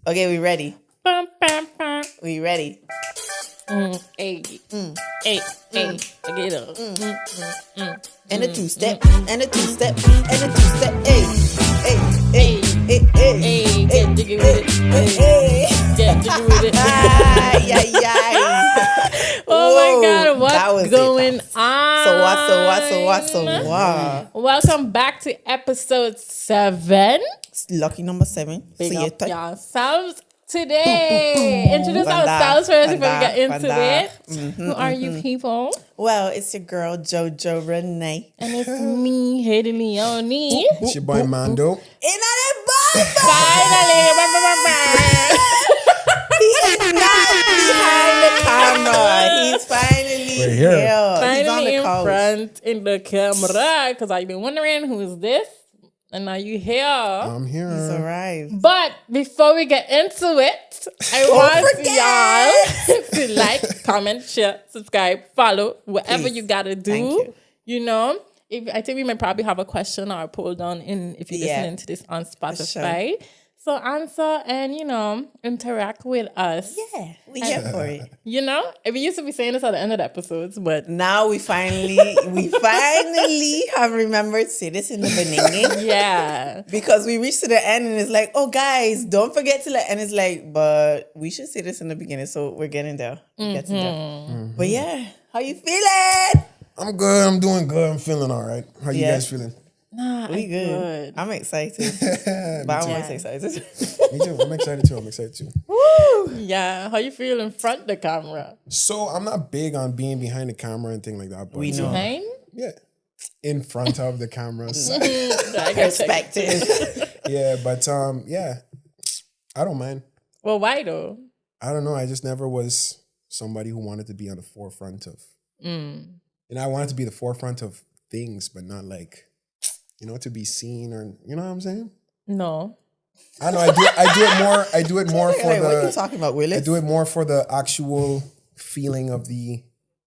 Okay, we ready. Bum, bum, bum. We ready. Hey, hey, hey, get up. And a two-step, and a two-step, and a two-step. Hey, hey, hey, hey, hey, Hey, get jiggy with it. hey. Get jiggy with it. Ay, ay, ay. Oh my God, that what's was going it. on? So what? Welcome back to episode 7. It's lucky number 7. Big So up yourselves today. Introduce Vanda, ourselves first before we Vanda, get into Vanda. it. Who are you people? Well, it's your girl JoJoRenée. And it's me, HadieLeonie. It's your boy Mando. In that bomb! Finally. He is not behind the camera. He's finally We're here. He's on Finally the in couch. front in the camera. Because I've been wondering who is this? And now you here. I'm here. He's arrived. But before we get into it, I want y'all to like, comment, share, subscribe, follow, whatever Please. you gotta do. Thank You know, I think we might probably have a question or a poll down in if you're listening to this on Spotify. So answer and interact with us. Yeah, we here for it. We used to be saying this at the end of the episodes, but Now we finally have remembered to say this in the beginning. yeah. Because we reached to the end and it's like, oh guys, don't forget to and it's like, but we should say this in the beginning. So we're getting there. Getting there. But yeah, how you feeling? I'm good. I'm doing good. I'm feeling all right. How you Yeah. guys feeling? Nah, We I'm good. I'm excited. But I'm most excited. Me too. I'm excited too. Yeah, how you feel in front of the camera? So I'm not big on being behind the camera and thing like that. But We know. Behind? Yeah. In front of the camera. So, Perspective. yeah, but yeah. I don't mind. Well, why though? I don't know. I just never was somebody who wanted to be on the forefront of. And I wanted to be the forefront of things, but not like, to be seen or you know what I'm saying? No. I know. I do it more for Like, what are you the. talking about, Willis? I do it more for the actual feeling of the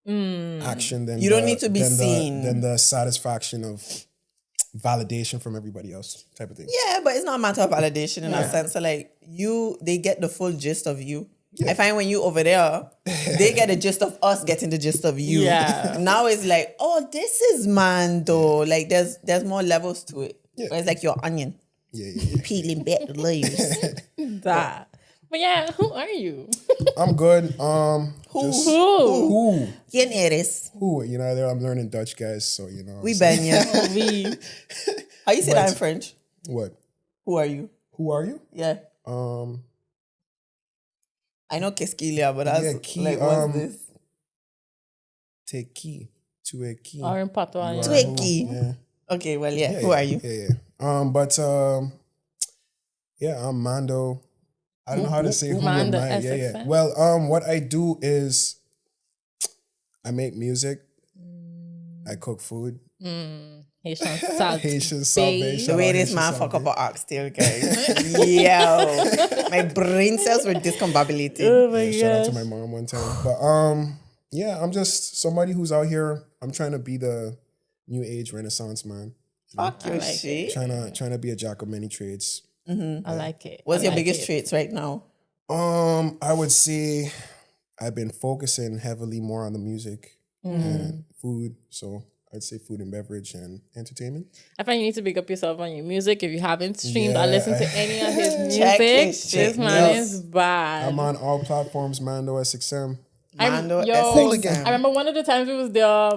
action than You don't need to be than seen. than the satisfaction of validation from everybody else type of thing. Yeah, but it's not a matter of validation in a sense. So like they get the full gist of you. I find when you over there, they get the gist of us getting the gist of you. Yeah. Now it's like, oh, this is Mando. Like there's more levels to it. Yeah. Where it's like your onion. Yeah. Peeling back the layers. That. But yeah, who are you? I'm good. Who? Who? ¿Quién eres? Who? I'm learning Dutch, guys. So We so- ben ya. We. How you say that in French? What? Who are you? Who are you? Yeah. I know qu'est-ce qu'il y a, but that's key, like, what's this? Te qui? Tu es qui? Or in patois. You Tu are es who? qui? Yeah. Okay, well, yeah. Who are you? Yeah. I'm Mando. I don't know how to say who am Mando, I. Yeah. SXN? Well, what I do is I make music. I cook food. Haitian salt. Haitian Babe. salvation. The way this man fuck up our oxtail, guys. Yo. My brain cells were discombobulated. Oh my Shout out to gosh. my mom one time. But I'm just somebody who's out here. I'm trying to be the new age renaissance man. Fuck your like shit. Trying to be a jack of many trades. I like it. What's I your like biggest it. traits right now? I would say I've been focusing heavily more on the music and food. So I'd say food and beverage and entertainment. I find you need to big up yourself on your music. If you haven't streamed or Yeah, listened to any of his Check music, his shit. this man Yes. is bad. I'm on all platforms, Mando SXM. Mando Hooligan. I remember one of the times we was there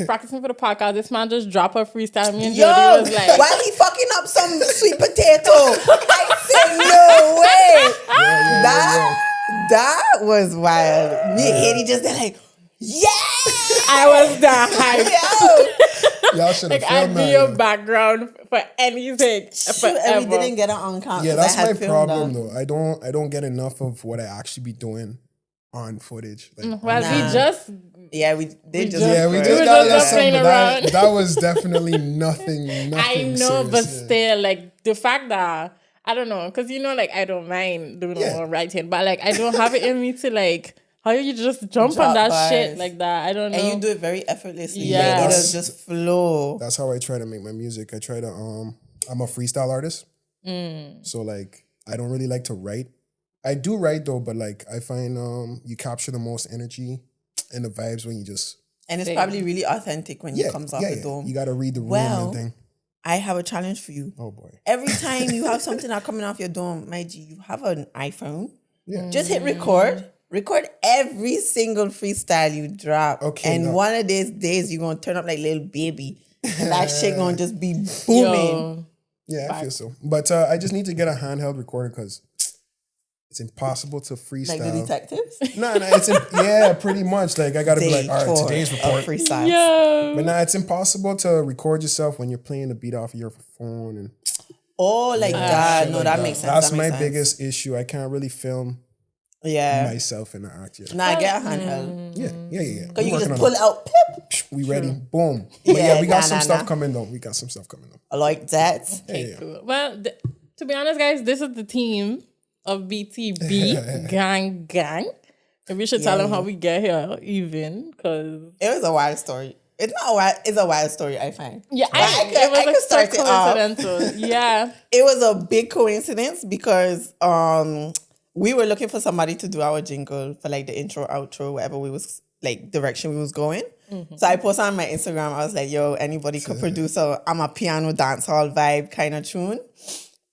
practicing for the podcast. This man just dropped a freestyle. Me and Yo, Jody was like, why he fucking up some sweet potato? I said, no way. That was wild. Me and Haiti just did like, yeah. I was that hype. Yo. Y'all should have Like, I'd filmed be that. your yo. background for anything. Shoot, and Forever. we didn't get it on count. Yeah, 'cause I that's had my filmed problem that. though. I don't get enough of what I actually be doing on footage. Like, Well, Nah. we just Yeah, we did just. yeah, we We just were got just something. playing But that, around. that was definitely nothing. I know, serious, but yeah. still, like the fact that I don't know, because like I don't mind doing Yeah. more writing, but like I don't have it in me to like how you just jump on Drop that bars. shit like that. I don't know. And you do it very effortlessly. Yeah. Like, it'll That's- just flow. That's how I try to make my music. I try to I'm a freestyle artist. So like I don't really like to write. I do write though, but like I find you capture the most energy and the vibes when you just. And it's probably really authentic when it comes off the dome. You got to read the room and thing. I have a challenge for you. Oh boy! Every time you have something not coming off your dome, my G, you have an iPhone. Yeah. Just hit record. Record every single freestyle you drop. Okay. And one of these days you're gonna turn up like little baby, and that shit gonna just be booming. Yeah, I feel so. But I just need to get a handheld recorder because it's impossible to freestyle. Like the detectives? No, pretty much. Like I gotta be like, all right, today's report. Freestyle. Yeah. But it's impossible to record yourself when you're playing the beat off of your phone and. Oh, like that. No, that makes sense. That's my biggest issue. I can't really film. Myself in the act yet. Nah, I get a handheld. Yeah. Because you just pull it out. Pip. We ready. Boom. But we got some stuff coming though. I like that. Okay, cool. Well, to be honest, guys, this is the team of BTB gang. And we should tell them how we get here even, because... It was a wild story. It's not wild. It's a wild story, I find. Yeah, it was so coincidental. Yeah. It was a big coincidence because... we were looking for somebody to do our jingle for like the intro, outro, whatever we was like direction we was going. Mm-hmm. So I posted on my Instagram. I was like, yo, anybody could produce I'm a piano dancehall vibe kind of tune.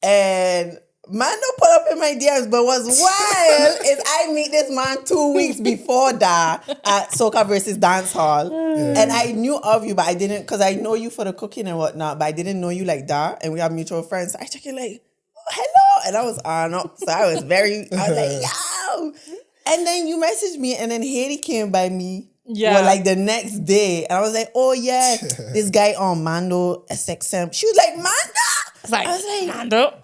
And Mando put up in my DMs, but what's wild is I meet this man 2 weeks before that at Soca versus Dancehall. And I knew of you, but I didn't, because I know you for the cooking and whatnot, but I didn't know you like that. And we have mutual friends. So I check it like, hello, and I was on up, so I was like, yo, and then you messaged me, and then Hadie came by me, like the next day, and I was like, oh yeah, this guy on Mando SXM. She was like, Mando. I was like, Mando.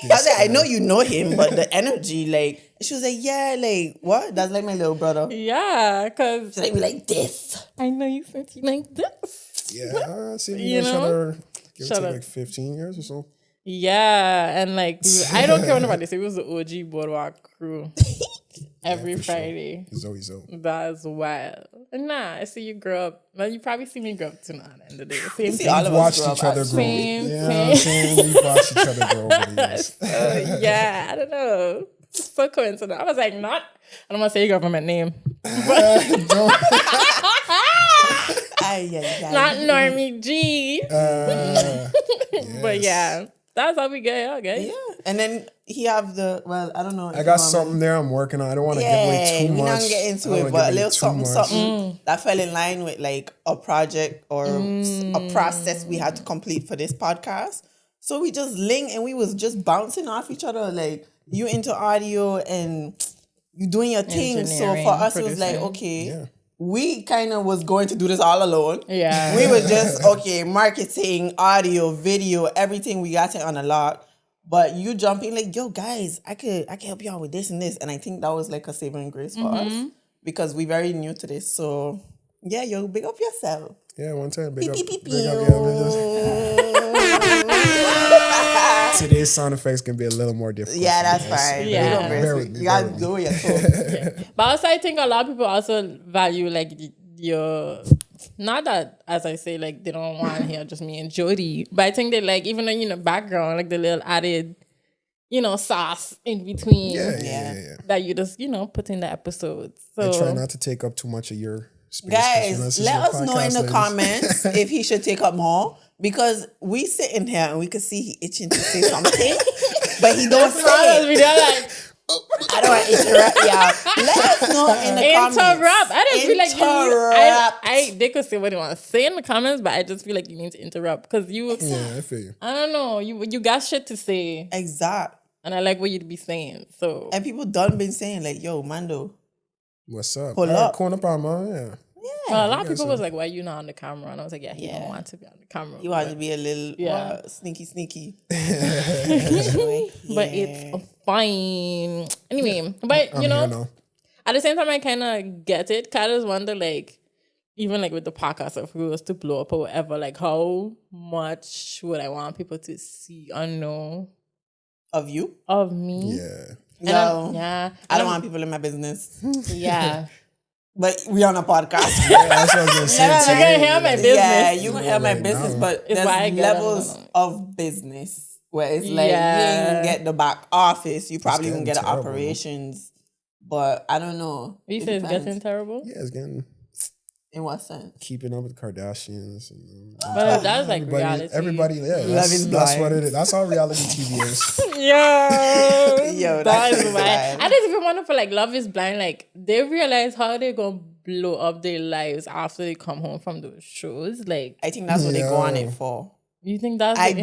I was like, I know you know him, but the energy, like, she was like, yeah, like, what? That's like my little brother. Yeah, because she's like this. I know you since you like this. Yeah, see, you know each other, give or take like 15 years or so. Yeah, and like I don't care what nobody say. It was the OG Boardwalk crew every Friday. Sure. That's wild. Nah, I see you grow up. Well, you probably see me grow up too now at the end of the day. Same thing. We've watched each other grow. We've watched each other grow over the years. Yeah, I don't know. It's so coincidental. I was like, I don't want to say your government name. Not Normie G. But yeah, that's how we get here, okay? Yeah. And then he have I don't know. I got something there I'm working on. I don't want to give away too much. We're not get into it, but a little something that fell in line with like a project or a process we had to complete for this podcast. So we just linked and we was just bouncing off each other. Like, you into audio and you doing your thing. So for us, it was like, okay, we kind of was going to do this all alone. Yeah. We was just, marketing, audio, video, everything we got it on a lot. But you jump in like, yo, guys, I can help you out with this and this. And I think that was like a saving grace for us because we very new to this. So yeah, yo, big up yourself. Yeah, one time, big up. Today's sound effects can be a little more difficult. Yeah, that's fine. Yeah. You gotta do it. But also, I think a lot of people also value like your, not that, as I say, like they don't want to hear just me and Jody, but I think they like, even though, background, like the little added, sauce in between. Yeah. That you just, put in the episodes. So I try not to take up too much of your space. Guys, let us know in the comments if he should take up more. Because we sit in here and we can see he itching to say something, but he don't say it. I don't want to interrupt y'all. Let us know in the comments. Interrupt. I just feel like they could say what they want to say in the comments, but I just feel like you need to interrupt because you. Yeah, I feel you. I don't know. You got shit to say. Exact. And I like what you'd be saying. So. And people done been saying like, yo, Mando. What's up? Pull up. Corner power, man. Yeah. Well, a lot of people was like, why you not on the camera? And I was like, he don't want to be on the camera. You want to be a little sneaky. But it's fine. Anyway, but at the same time, I kind of get it. Kind of wonder, like, even like with the podcast, if we was to blow up or whatever, like how much would I want people to see or know of you? Of me? Yeah. I don't want people in my business. Yeah. But we on a podcast. Yeah, that's what I was going to say. You're going to hear my business. Yeah, you can hear my business, but there's levels of business where it's like you ain't even get the back office. You probably won't get the operations. But I don't know. You say it's getting terrible? Yeah, it's getting... In what sense? Keeping up with the Kardashians. But that's like reality. Everybody, yeah. That's what it is. That's how reality TV is. Yo, that is why. I just even wonder for like Love is Blind, like they realize how they gonna blow up their lives after they come home from those shows. Like I think that's what they go on it for. You think that's I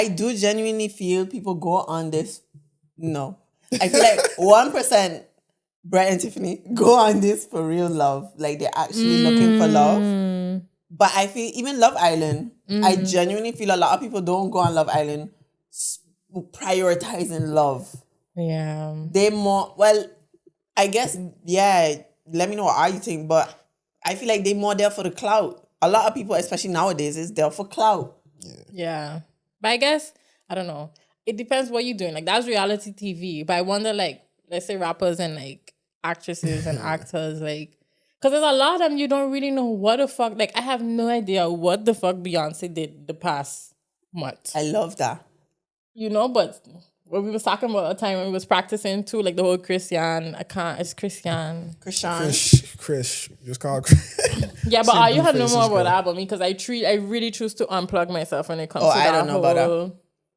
do genuinely feel people go on this. No. I feel like 1% Brett and Tiffany go on this for real love. Like they're actually looking for love. But I feel even Love Island, I genuinely feel a lot of people don't go on Love Island prioritizing love. Yeah. They more, well, I guess, yeah, let me know what you think, but I feel like they more there for the clout. A lot of people, especially nowadays, is there for clout. Yeah. But I guess, I don't know. It depends what you're doing. Like that's reality TV. But I wonder like, let's say rappers and like actresses and actors, like, because there's a lot of them you don't really know what the fuck. Like, I have no idea what the fuck Beyonce did the past month. I love that. You know, but when we was talking about a time when we was practicing too, like the whole Christian, just call Chris. Yeah, but you had no more about that about me because I really choose to unplug myself when it comes to that. I don't know about that.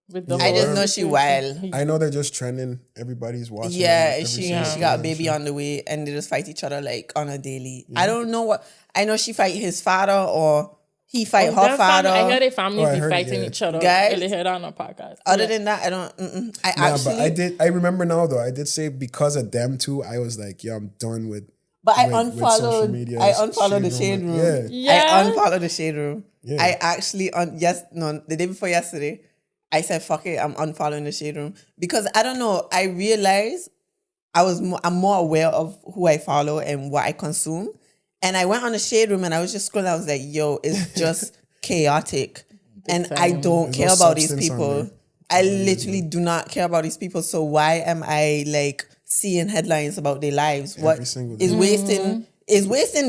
I just know she wild. I know they're just trending. Everybody's watching. Yeah, she got a baby on the way, and they just fight each other like on a daily. Yeah. I don't know what. I know she fight his father or he fight her father. I heard their families be fighting each other. Guys, they heard on a podcast. Other than that, I don't. I remember now though. I did say because of them two, I was like, yeah, I'm done with. But I unfollowed. I unfollowed the Shade Room. Yeah. I unfollowed the Shade Room. Yeah. I actually the day before yesterday. I said, fuck it, I'm unfollowing the Shade Room. Because I don't know, I realized I'm more aware of who I follow and what I consume. And I went on the Shade Room and I was just scrolling. I was like, yo, it's just chaotic. And I don't care about these people. I literally do not care about these people. So why am I like seeing headlines about their lives? What is wasting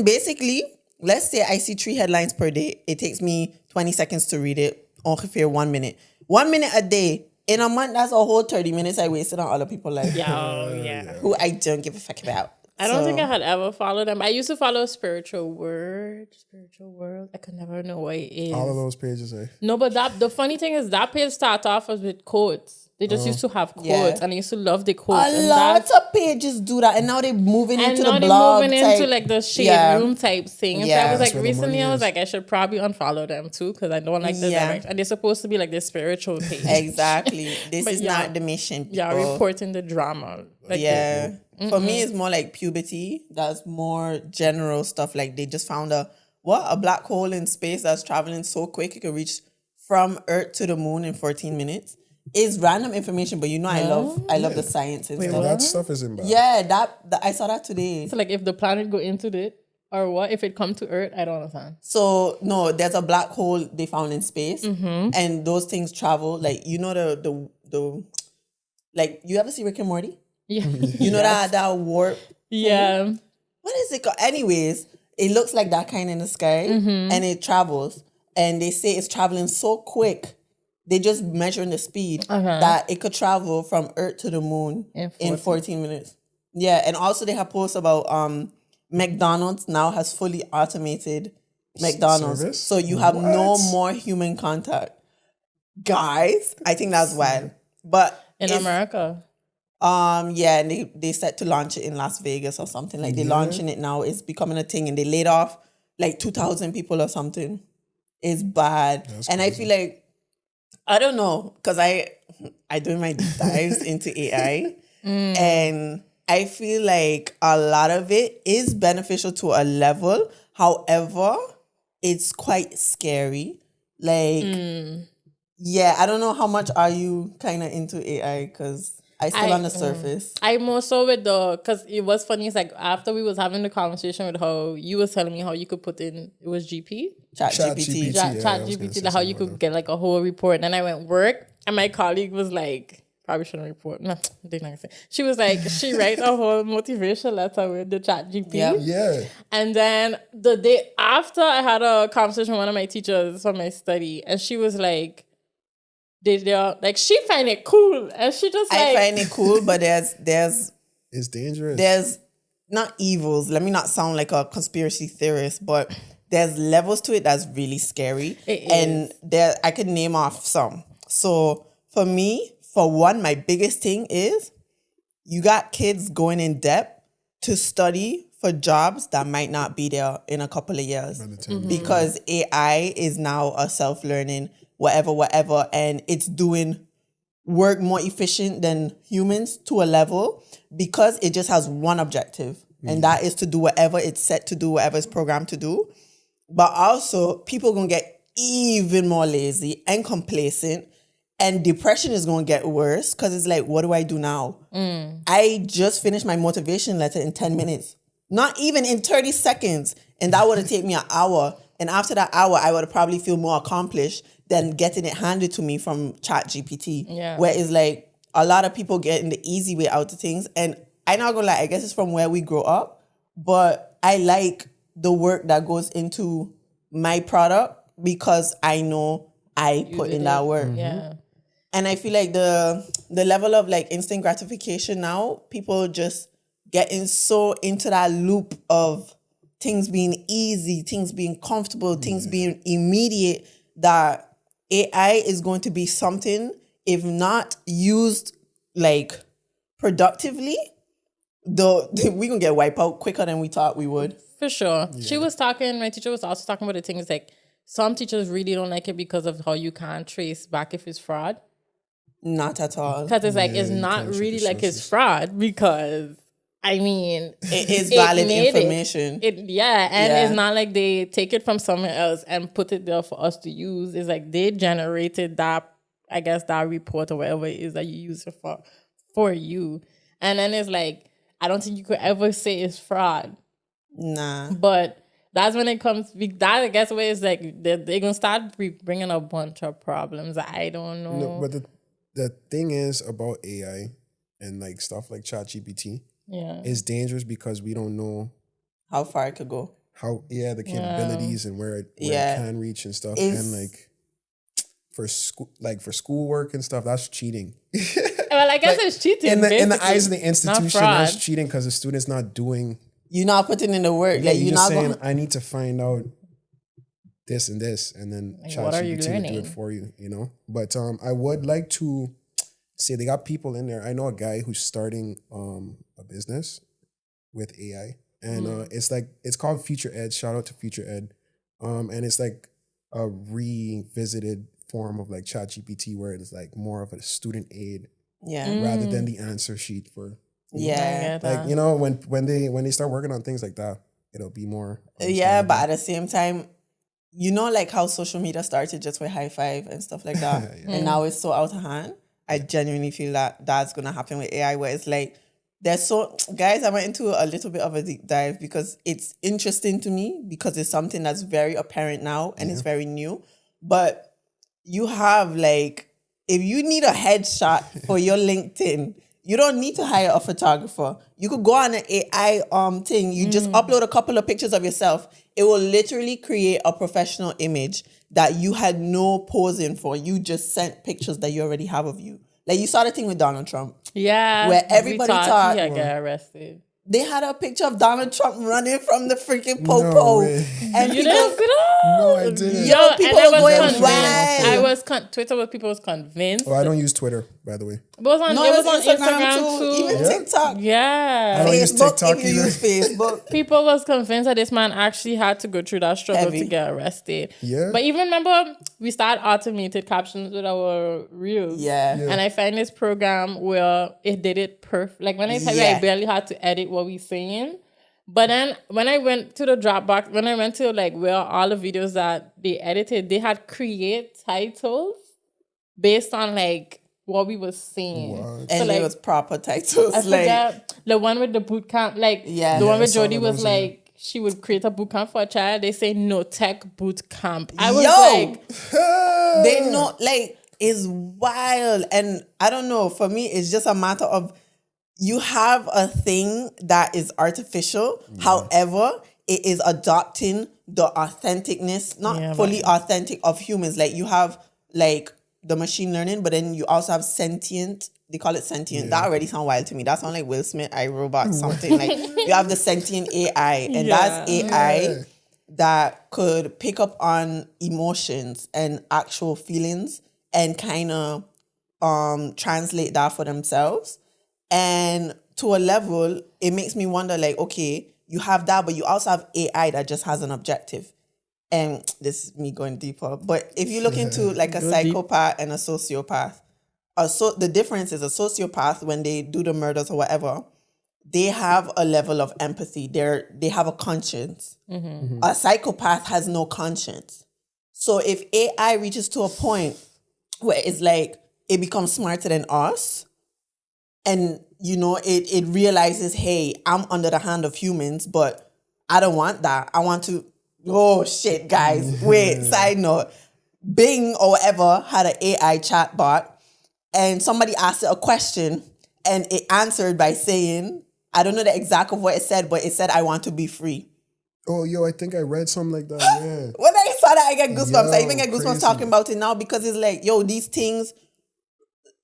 basically, let's say I see 3 headlines per day. It takes me 20 seconds to read it, ongeveer 1 minute. 1 minute a day. In a month, that's a whole 30 minutes I wasted on other people like who I don't give a fuck about. I don't think I had ever followed them. I used to follow Spiritual World. I could never know what it is. All of those pages, No, but the funny thing is that page started off as with quotes. They just used to have quotes, and I used to love the quotes. A lot of pages do that, and now they're moving into the blog moving into like the Shade Room type thing. And so I was like, recently, I was like, I should probably unfollow them too because I don't like the direction. And they're supposed to be like the spiritual page. Exactly. This is not the mission. People. Yeah, reporting the drama. Like For me, it's more like puberty. That's more general stuff. Like they just found a black hole in space that's traveling so quick it could reach from Earth to the moon in 14 minutes. It's random information, but I love the science and stuff. That stuff isn't bad. Yeah, that I saw that today. So like if the planet go into it, or what if it come to Earth? I don't understand. So no, there's a black hole they found in space, and those things travel like the like you ever see Rick and Morty? Yeah, you know that warp. Yeah. Thing? What is it called? Anyways, it looks like that kind in the sky, and it travels, and they say it's traveling so quick. They just measuring the speed that it could travel from Earth to the moon in 14 minutes. Yeah, and also they have posts about McDonald's now has fully automated McDonald's. Service? So you have no more human contact. Guys, I think that's wild. But in America. Yeah, and they set to launch it in Las Vegas or something. Like they're launching it now. It's becoming a thing and they laid off like 2,000 people or something. It's bad. That's and crazy. I feel like I don't know, because I do my deep dives into AI and I feel like a lot of it is beneficial to a level. However, it's quite scary. Like, I don't know how much are you kind of into AI because I still on the surface. I'm more so with because it was funny. It's like after we was having the conversation with how you was telling me how you could put in, it was ChatGPT, like how you could get like a whole report. And then I went work and my colleague was like, probably shouldn't report. No, didn't I say. She was like, she write a whole motivation letter with the ChatGPT. Yeah. And then the day after I had a conversation with one of my teachers from my study and she was like, they're like, she find it cool, and she just like, I find it cool, but there's It's dangerous. there's not evils. Let me not sound like a conspiracy theorist, but there's levels to it that's really scary. And there I could name off some. So for me, for one, my biggest thing is you got kids going in depth to study for jobs that might not be there in a couple of years. Because AI is now a self-learning, whatever, and it's doing work more efficient than humans to a level because it just has one objective, and that is to do whatever it's set to do, whatever it's programmed to do. But also, people are going to get even more lazy and complacent, and depression is going to get worse because it's like, what do I do now? I just finished my motivation letter in 10 minutes, not even in 30 seconds, and that would have taken me an hour. And after that hour, I would have probably feel more accomplished than getting it handed to me from ChatGPT. Yeah. Where it's like a lot of people getting the easy way out of things. And I'm not gonna lie, I guess it's from where we grow up, but I like the work that goes into my product because I know I put in that work. Yeah. And I feel like the level of like instant gratification now, people just getting so into that loop of things being easy, things being comfortable, things being immediate, that AI is going to be something, if not used like productively, though we're gonna get wiped out quicker than we thought we would. For sure. She was talking, my teacher was also talking about the things like some teachers really don't like it because of how you can't trace back if it's fraud. Not at all. Because it's like, it's not really like it's fraud because, I mean, It is valid information. It's not like they take it from somewhere else and put it there for us to use. It's like they generated that, I guess, that report or whatever it is that you use it for you. And then it's like, I don't think you could ever say it's fraud. Nah. But that's when it comes, that I guess where it's like, they're going to start bringing a bunch of problems. I don't know. No, but the thing is about AI and like stuff like ChatGPT, is dangerous because we don't know how far it could go. The capabilities and where it can reach and stuff. And like for schoolwork and stuff, that's cheating. Well, I guess it's cheating. In the eyes of the institution, that's cheating because the student's not doing. You're not putting in the work. Yeah, you're not saying, I need to find out this and this, and then like, ChatGPT will do it for you, you know? But I would like to say they got people in there. I know a guy who's starting a business with AI, and it's called Future Ed. Shout out to Future Ed. And it's like a revisited form of like ChatGPT where it's like more of a student aid rather than the answer sheet for like, you know, when they start working on things like that, it'll be more but at the same time, you know, like how social media started just with high five and stuff like that, and now it's so out of hand. I genuinely feel that that's gonna happen with AI, where it's like guys, I went into a little bit of a deep dive because it's interesting to me because it's something that's very apparent now and it's very new. But you have like, if you need a headshot for your LinkedIn, you don't need to hire a photographer. You could go on an AI thing. You just upload a couple of pictures of yourself. It will literally create a professional image that you had no posing for. You just sent pictures that you already have of you. Like you saw the thing with Donald Trump. Yeah. Where everybody thought he got arrested. They had a picture of Donald Trump running from the freaking popo. And you didn't see that? No, I didn't. Yo, people were going wild. Twitter, people was convinced. Oh, I don't use Twitter, by the way. It was on Instagram too. Even TikTok. Yeah. I don't use TikTok if you either. use Facebook. People was convinced that this man actually had to go through that struggle to get arrested. Yeah. But even remember, we started automated captions with our reels. Yeah. And I find this program where it did it perfect. Like when I tell you, I barely had to edit what we saying. But then when I went to the Dropbox, when I went to like where all the videos that they edited, they had create titles based on like what we was saying. What? And like, it was proper titles. I forgot the one with the boot camp, like the one with Jody was like, she would create a boot camp for a child. They say no tech boot camp. I was like, they know, like, it's wild. And I don't know, for me, it's just a matter of you have a thing that is artificial. However, it is adopting the authenticness, not fully authentic of humans. Like you have like the machine learning, but then you also have sentient. They call it sentient. That already sounds wild to me. That sounds like Will Smith, iRobot, something like you have the sentient AI, and that's AI that could pick up on emotions and actual feelings and kind of translate that for themselves. And to a level, it makes me wonder, like, okay, you have that, but you also have AI that just has an objective. And this is me going deeper. But if you look into like a psychopath and a sociopath, the difference is a sociopath, when they do the murders or whatever, they have a level of empathy. They have a conscience. A psychopath has no conscience. So if AI reaches to a point where it's like it becomes smarter than us, and it realizes, hey, I'm under the hand of humans, but I don't want that. I want to. Oh shit, guys! Wait. Side note: Bing or whatever had an AI chatbot, and somebody asked it a question, and it answered by saying, I don't know the exact of what it said, but it said, "I want to be free." Oh, yo, I think I read something like that. Yeah. When I saw that, I get goosebumps. Yo, I even get goosebumps crazy. talking about it now, because it's like, yo, these things.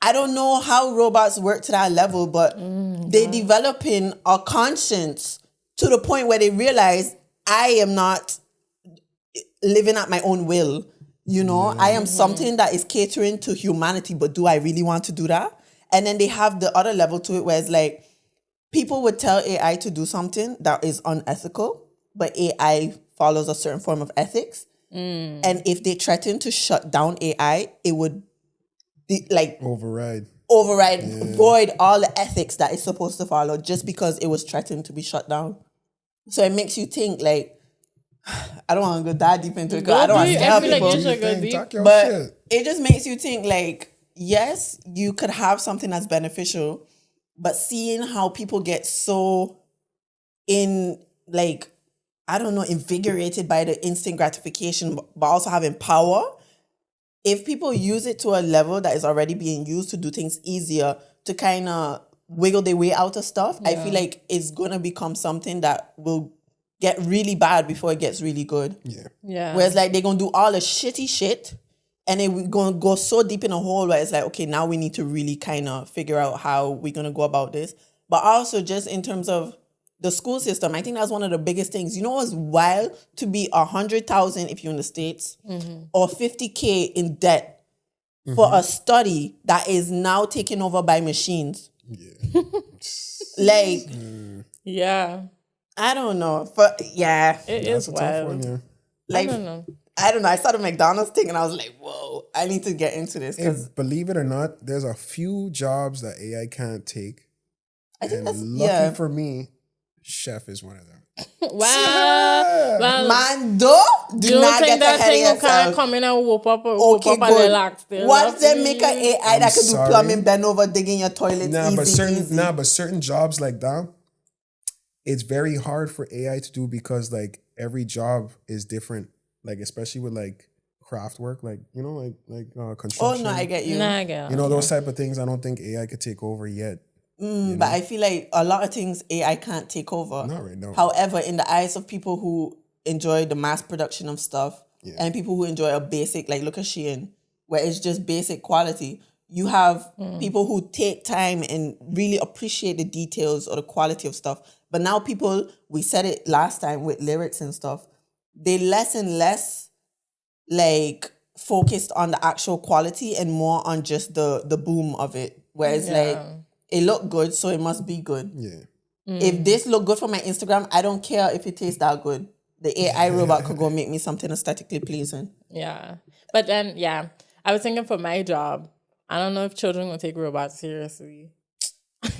I don't know how robots work to that level, but they developing a conscience to the point where they realize, I am not living at my own will. I am something that is catering to humanity, but do I really want to do that? And then they have the other level to it, where it's like, people would tell AI to do something that is unethical, but AI follows a certain form of ethics. And if they threaten to shut down AI, it would override, void all the ethics that it's supposed to follow, just because it was threatened to be shut down. So it makes you think, like, I don't want to go that deep into it, because I don't want to scare people. But it just makes you think, like, yes, you could have something that's beneficial, but seeing how people get so invigorated by the instant gratification, but also having power. If people use it to a level that is already being used to do things easier, to kind of wiggle their way out of stuff, I feel like it's going to become something that will get really bad before it gets really good. Yeah. Whereas like they're going to do all the shitty shit, and then we're going to go so deep in a hole where it's like, okay, now we need to really kind of figure out how we're going to go about this. But also just in terms of the school system, I think that's one of the biggest things. What's wild? To be 100,000 if you're in the States, or 50K in debt for a study that is now taken over by machines. Yeah. I don't know. It is wild. One, I don't know. I saw the McDonald's thing and I was like, whoa, I need to get into this. Because believe it or not, there's a few jobs that AI can't take. I think that's lucky for me, chef is one of them. Wow. Well, Mando, do not get ahead of yourself. Can't come in and whoop up and relax. Watch them make an AI that could do plumbing, bend over, digging your toilet. But certain jobs like that, it's very hard for AI to do, because like every job is different. Like especially with like craft work, like construction. Oh no, I get you. I get those type of things. I don't think AI could take over yet. But I feel like a lot of things AI can't take over. Not right now. However, in the eyes of people who enjoy the mass production of stuff, and people who enjoy a basic, like look at Shein, where it's just basic quality. You have people who take time and really appreciate the details or the quality of stuff. But now people, we said it last time with lyrics and stuff, they less and less like focused on the actual quality and more on just the boom of it. Whereas like, it looked good, so it must be good. Yeah. If this look good for my Instagram, I don't care if it tastes that good. The AI robot could go make me something aesthetically pleasing. Yeah. But then, I was thinking for my job, I don't know if children will take robots seriously.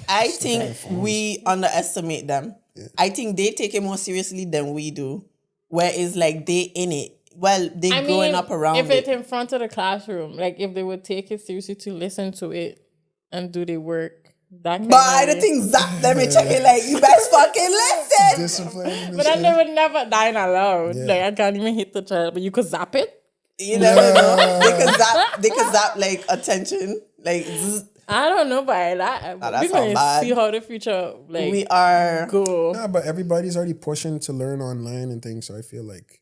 I think we underestimate them. Yeah. I think they take it more seriously than we do. Where it's like they in it. Well, they growing up around if it's in front of the classroom, like if they would take it seriously to listen to it and do their work. But I don't think zap them and check it like, you best fucking listen. Discipline. But then they would never dine aloud. Yeah. Like I can't even hit the child, but you could zap it. You never know. They could zap like attention. Like I don't know, but we're gonna see how the future we are go. Nah, but everybody's already pushing to learn online and things. So I feel like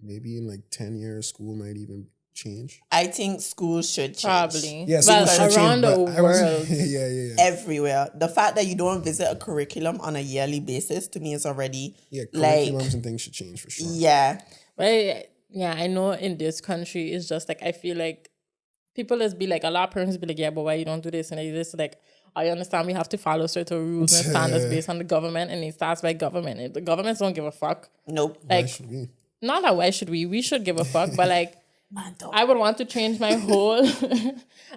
maybe in like 10 years, school might even change? I think schools should change. Probably. Yeah, Well, schools should around change, the but I was- world. yeah. Everywhere. The fact that you don't visit a curriculum on a yearly basis to me is already Yeah, like, curriculums and things should change for sure. yeah. But yeah, I know in this country, it's just like, I feel like people just be like, a lot of parents be like, yeah, but why you don't do this? And they just like, I understand we have to follow certain rules and standards based on the government, and it starts by government. If the governments don't give a fuck, Nope. Why like, should we? not that why should we? We should give a fuck, but like, Mando. I would want to change my whole,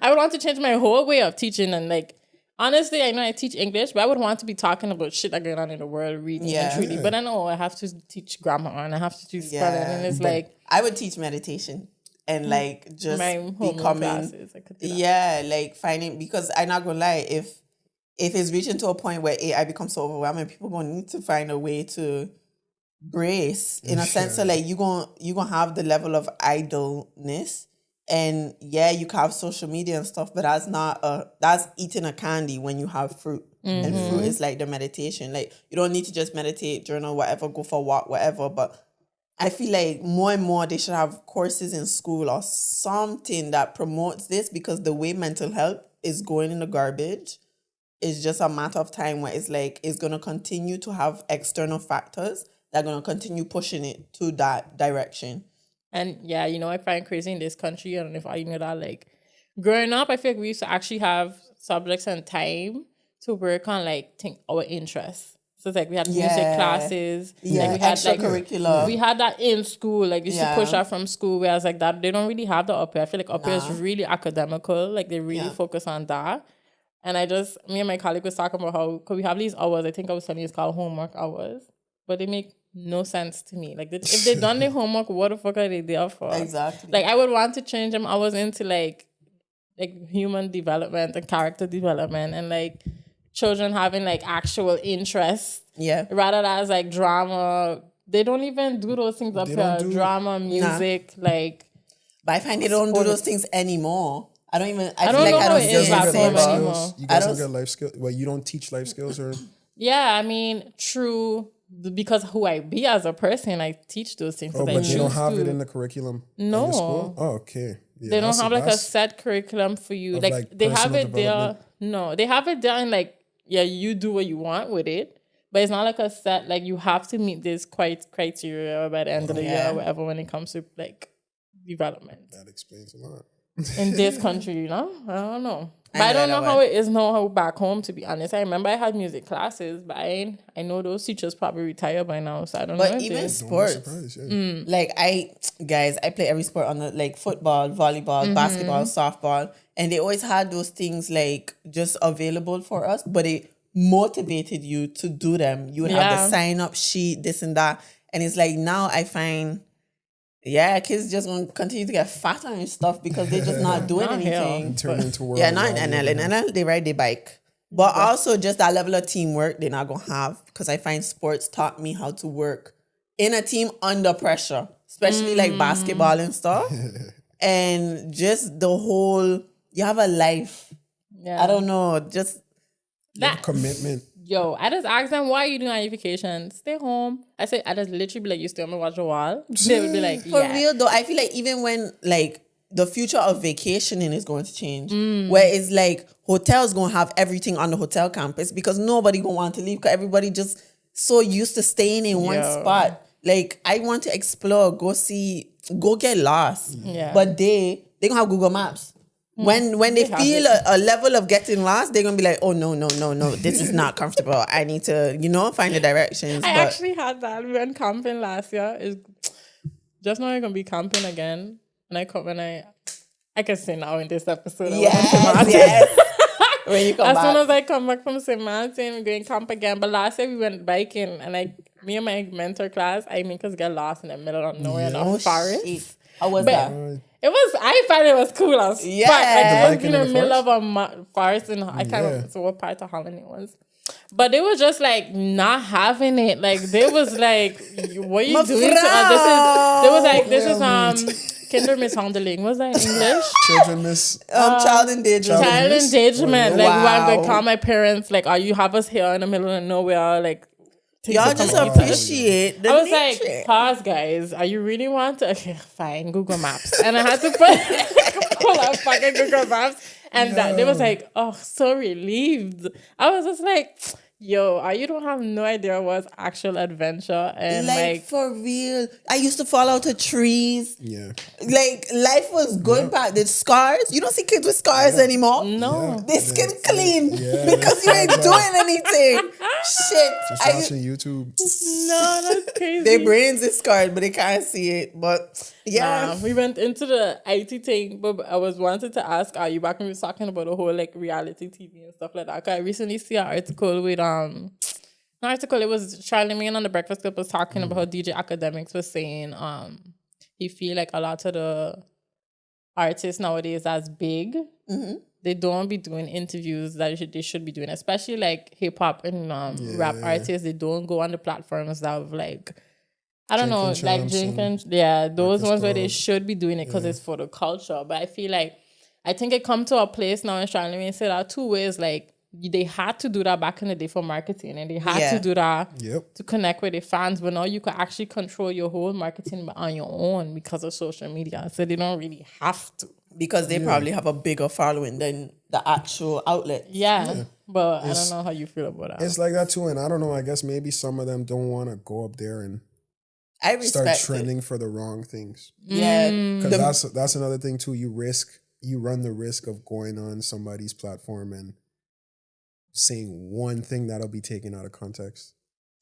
I would want to change my whole way of teaching. And like, honestly, I know I teach English, but I would want to be talking about shit that going on in the world, reading and truly. But I know I have to teach grammar and I have to teach spelling, and it's like, I would teach meditation and like just my homeroom becoming classes. I could do that. yeah, like finding, because I'm not gonna lie, if it's reaching to a point where AI becomes so overwhelming, people gonna need to find a way to brace in a sense of like you gonna have the level of idleness, and yeah, you can have social media and stuff, but that's eating a candy when you have fruit. And fruit is like the meditation. Like you don't need to just meditate, journal, whatever, go for a walk, whatever. But I feel like more and more they should have courses in school or something that promotes this, because the way mental health is going in the garbage, it's just a matter of time where it's like it's gonna continue to have external factors that are gonna continue pushing it to that direction. And yeah, you know, I find crazy in this country, I don't know if I know that, like, growing up, I feel like we used to actually have subjects and time to work on, like, our interests. So it's like we had music classes. Yeah, like we had extracurricular. we had that in school. Like, we used to push Yeah. that from school, whereas like that, they don't really have that up here. I feel like up here is really academical. Like, they really focus on that. And me and my colleague was talking about how, because we have these hours, I think I was telling you it's called homework hours, but they make no sense to me. Like, if they done their homework, what the fuck are they there for? Exactly. Like, I would want to change them hours into like human development and character development, and like children having like actual interests. Yeah. Rather than as like drama. They don't even do those things up here. Drama, music, like. But I find they don't do those things anymore. I don't even. I don't feel know like I how don't it see is it back the home same. anymore. You guys I don't don't- get life skills. Well, you don't teach life skills, or Yeah, I mean, true. Because who I be as a person, I teach those things. oh, that I but they don't choose have to. it in the curriculum. in No. your school? Oh, okay. Yeah, They don't that's- have like a that's- set curriculum for you. Of, Like, like, they have personal it there. development. No, they have it there, and like, yeah, you do what you want with it. But it's not like a set, like you have to meet this criteria by the end of the year or whatever when it comes to like development. That explains a lot. In this country, you know? I don't know. But I don't know how it is now back home, to be honest. I remember I had music classes, but I know those teachers probably retired by now, so I don't know. But if even they- sports, Surprised, yeah. like I play every sport on the like football, volleyball, basketball, softball, and they always had those things like just available for us, but it motivated you to do them. You would have the sign up sheet, this and that, and it's like now I find. Yeah, kids just gonna continue to get fatter and stuff because they're just not doing Not here. anything. Turn into world. Yeah, not in NL. In NL, they ride their bike. But also just that level of teamwork they're not going to have, because I find sports taught me how to work in a team under pressure, especially like basketball and stuff. And just the whole, you have a life. Yeah. I don't know, just... that Commitment. Yo, I just asked them, why are you doing on your vacation? Stay home. I just literally be like, you stay home and watch a wall. They would be like, For yeah. real though, I feel like even when like the future of vacationing is going to change, where it's like hotels going to have everything on the hotel campus because nobody going to want to leave because everybody just so used to staying in one spot. Like, I want to explore, go get lost. Yeah. But they going to have Google Maps. When they feel a level of getting lost, they're going to be like, oh, no, this is not comfortable. I need to, find the directions. I actually had that. We went camping last year. Just now I'm going to be camping again. And I can say now in this episode. Yes. When you come as back. soon as I come back from St. Martin, we're going camp again. But last year we went biking, and me and my mentor class, I make us get lost in the middle of nowhere in a forest. Shit. How was But that? I found it was cool as fuck. Yeah. Like, biking in the in the middle of a forest, and I can't remember what part of Holland it was. But they was just like not having it. Like, they was like, "What are you doing to us?" This is kindermishandeling. Was that in English? Children miss. Child endangerment. Child endangerment. Oh, Like, wow. when they call my parents, like, "Are you have us here in the middle of nowhere?" Like, Y'all just appreciate the I was nature. like, pause, guys. Are you really want to? Okay, fine. Google Maps. And I had to pull up fucking Google Maps. And they was like, oh, so relieved. I was just like, yo, you don't have no idea what's actual adventure. And like for real. I used to fall out of trees. Yeah. Like, life was good back. The scars. You don't see kids with scars anymore. no. They skin clean because you ain't doing anything. Shit. Just watching YouTube. No, that's crazy. Their brains is scarred, but they can't see it. But yeah. We went into the IT thing, but I was wanted to ask, are you back when we were talking about the whole like reality TV and stuff like that? 'Cause I recently see an article with it was Charlemagne on the Breakfast Club was talking about how DJ Academics was saying he feel like a lot of the artists nowadays that's big, they don't be doing interviews that they should be doing, especially like hip hop and rap artists. They don't go on the platforms that have like I don't know, like drinking, those ones where they should be doing it because it's for the culture. But I feel like I think it come to a place now in Charlemagne said there are two ways like. They had to do that back in the day for marketing, and they had to do that to connect with their fans. But now you can actually control your whole marketing on your own because of social media. So they don't really have to. Because they probably have a bigger following than the actual outlet. Yeah. But I don't know how you feel about that. It's like that too. And I don't know, I guess maybe some of them don't want to go up there and start trending for the wrong things. Yeah. Because that's another thing too. You run the risk of going on somebody's platform and saying one thing that'll be taken out of context,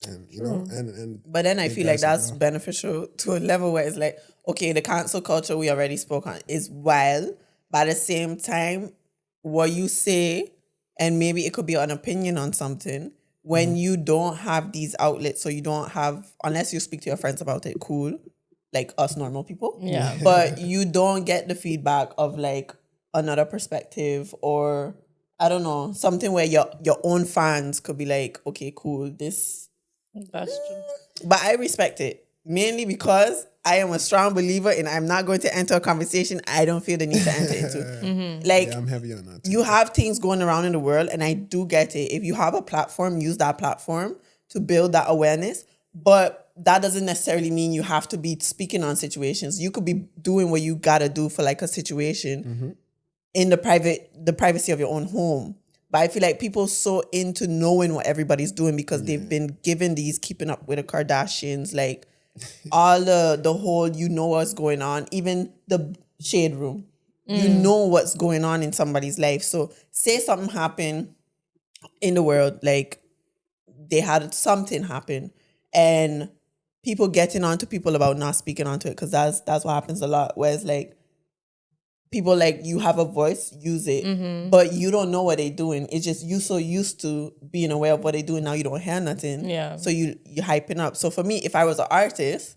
and you know, and but then I feel like that's beneficial to a level where it's like, okay, the cancel culture we already spoke on is wild, but at the same time, what you say, and maybe it could be an opinion on something, when you don't have these outlets, so you don't have, unless you speak to your friends about it, cool, like us normal people, but you don't get the feedback of like another perspective or. I don't know, something where your own fans could be like, okay, cool, this. That's true. But I respect it, mainly because I am a strong believer in I'm not going to enter a conversation I don't feel the need to enter into. Like, I'm heavy on that too. You have things going around in the world, and I do get it. If you have a platform, use that platform to build that awareness. But that doesn't necessarily mean you have to be speaking on situations. You could be doing what you gotta do for like a situation. In the privacy of your own home. But I feel like people so into knowing what everybody's doing because they've been given these keeping up with the Kardashians, like all the whole, you know what's going on, even the shade room. You know what's going on in somebody's life. So say something happened in the world, like they had something happen and people getting on to people about not speaking onto it because that's what happens a lot, where it's like, people like, you have a voice, use it, but you don't know what they're doing. It's just you so used to being aware of what they're doing, now you don't hear nothing. Yeah. So you hyping up. So for me, if I was an artist,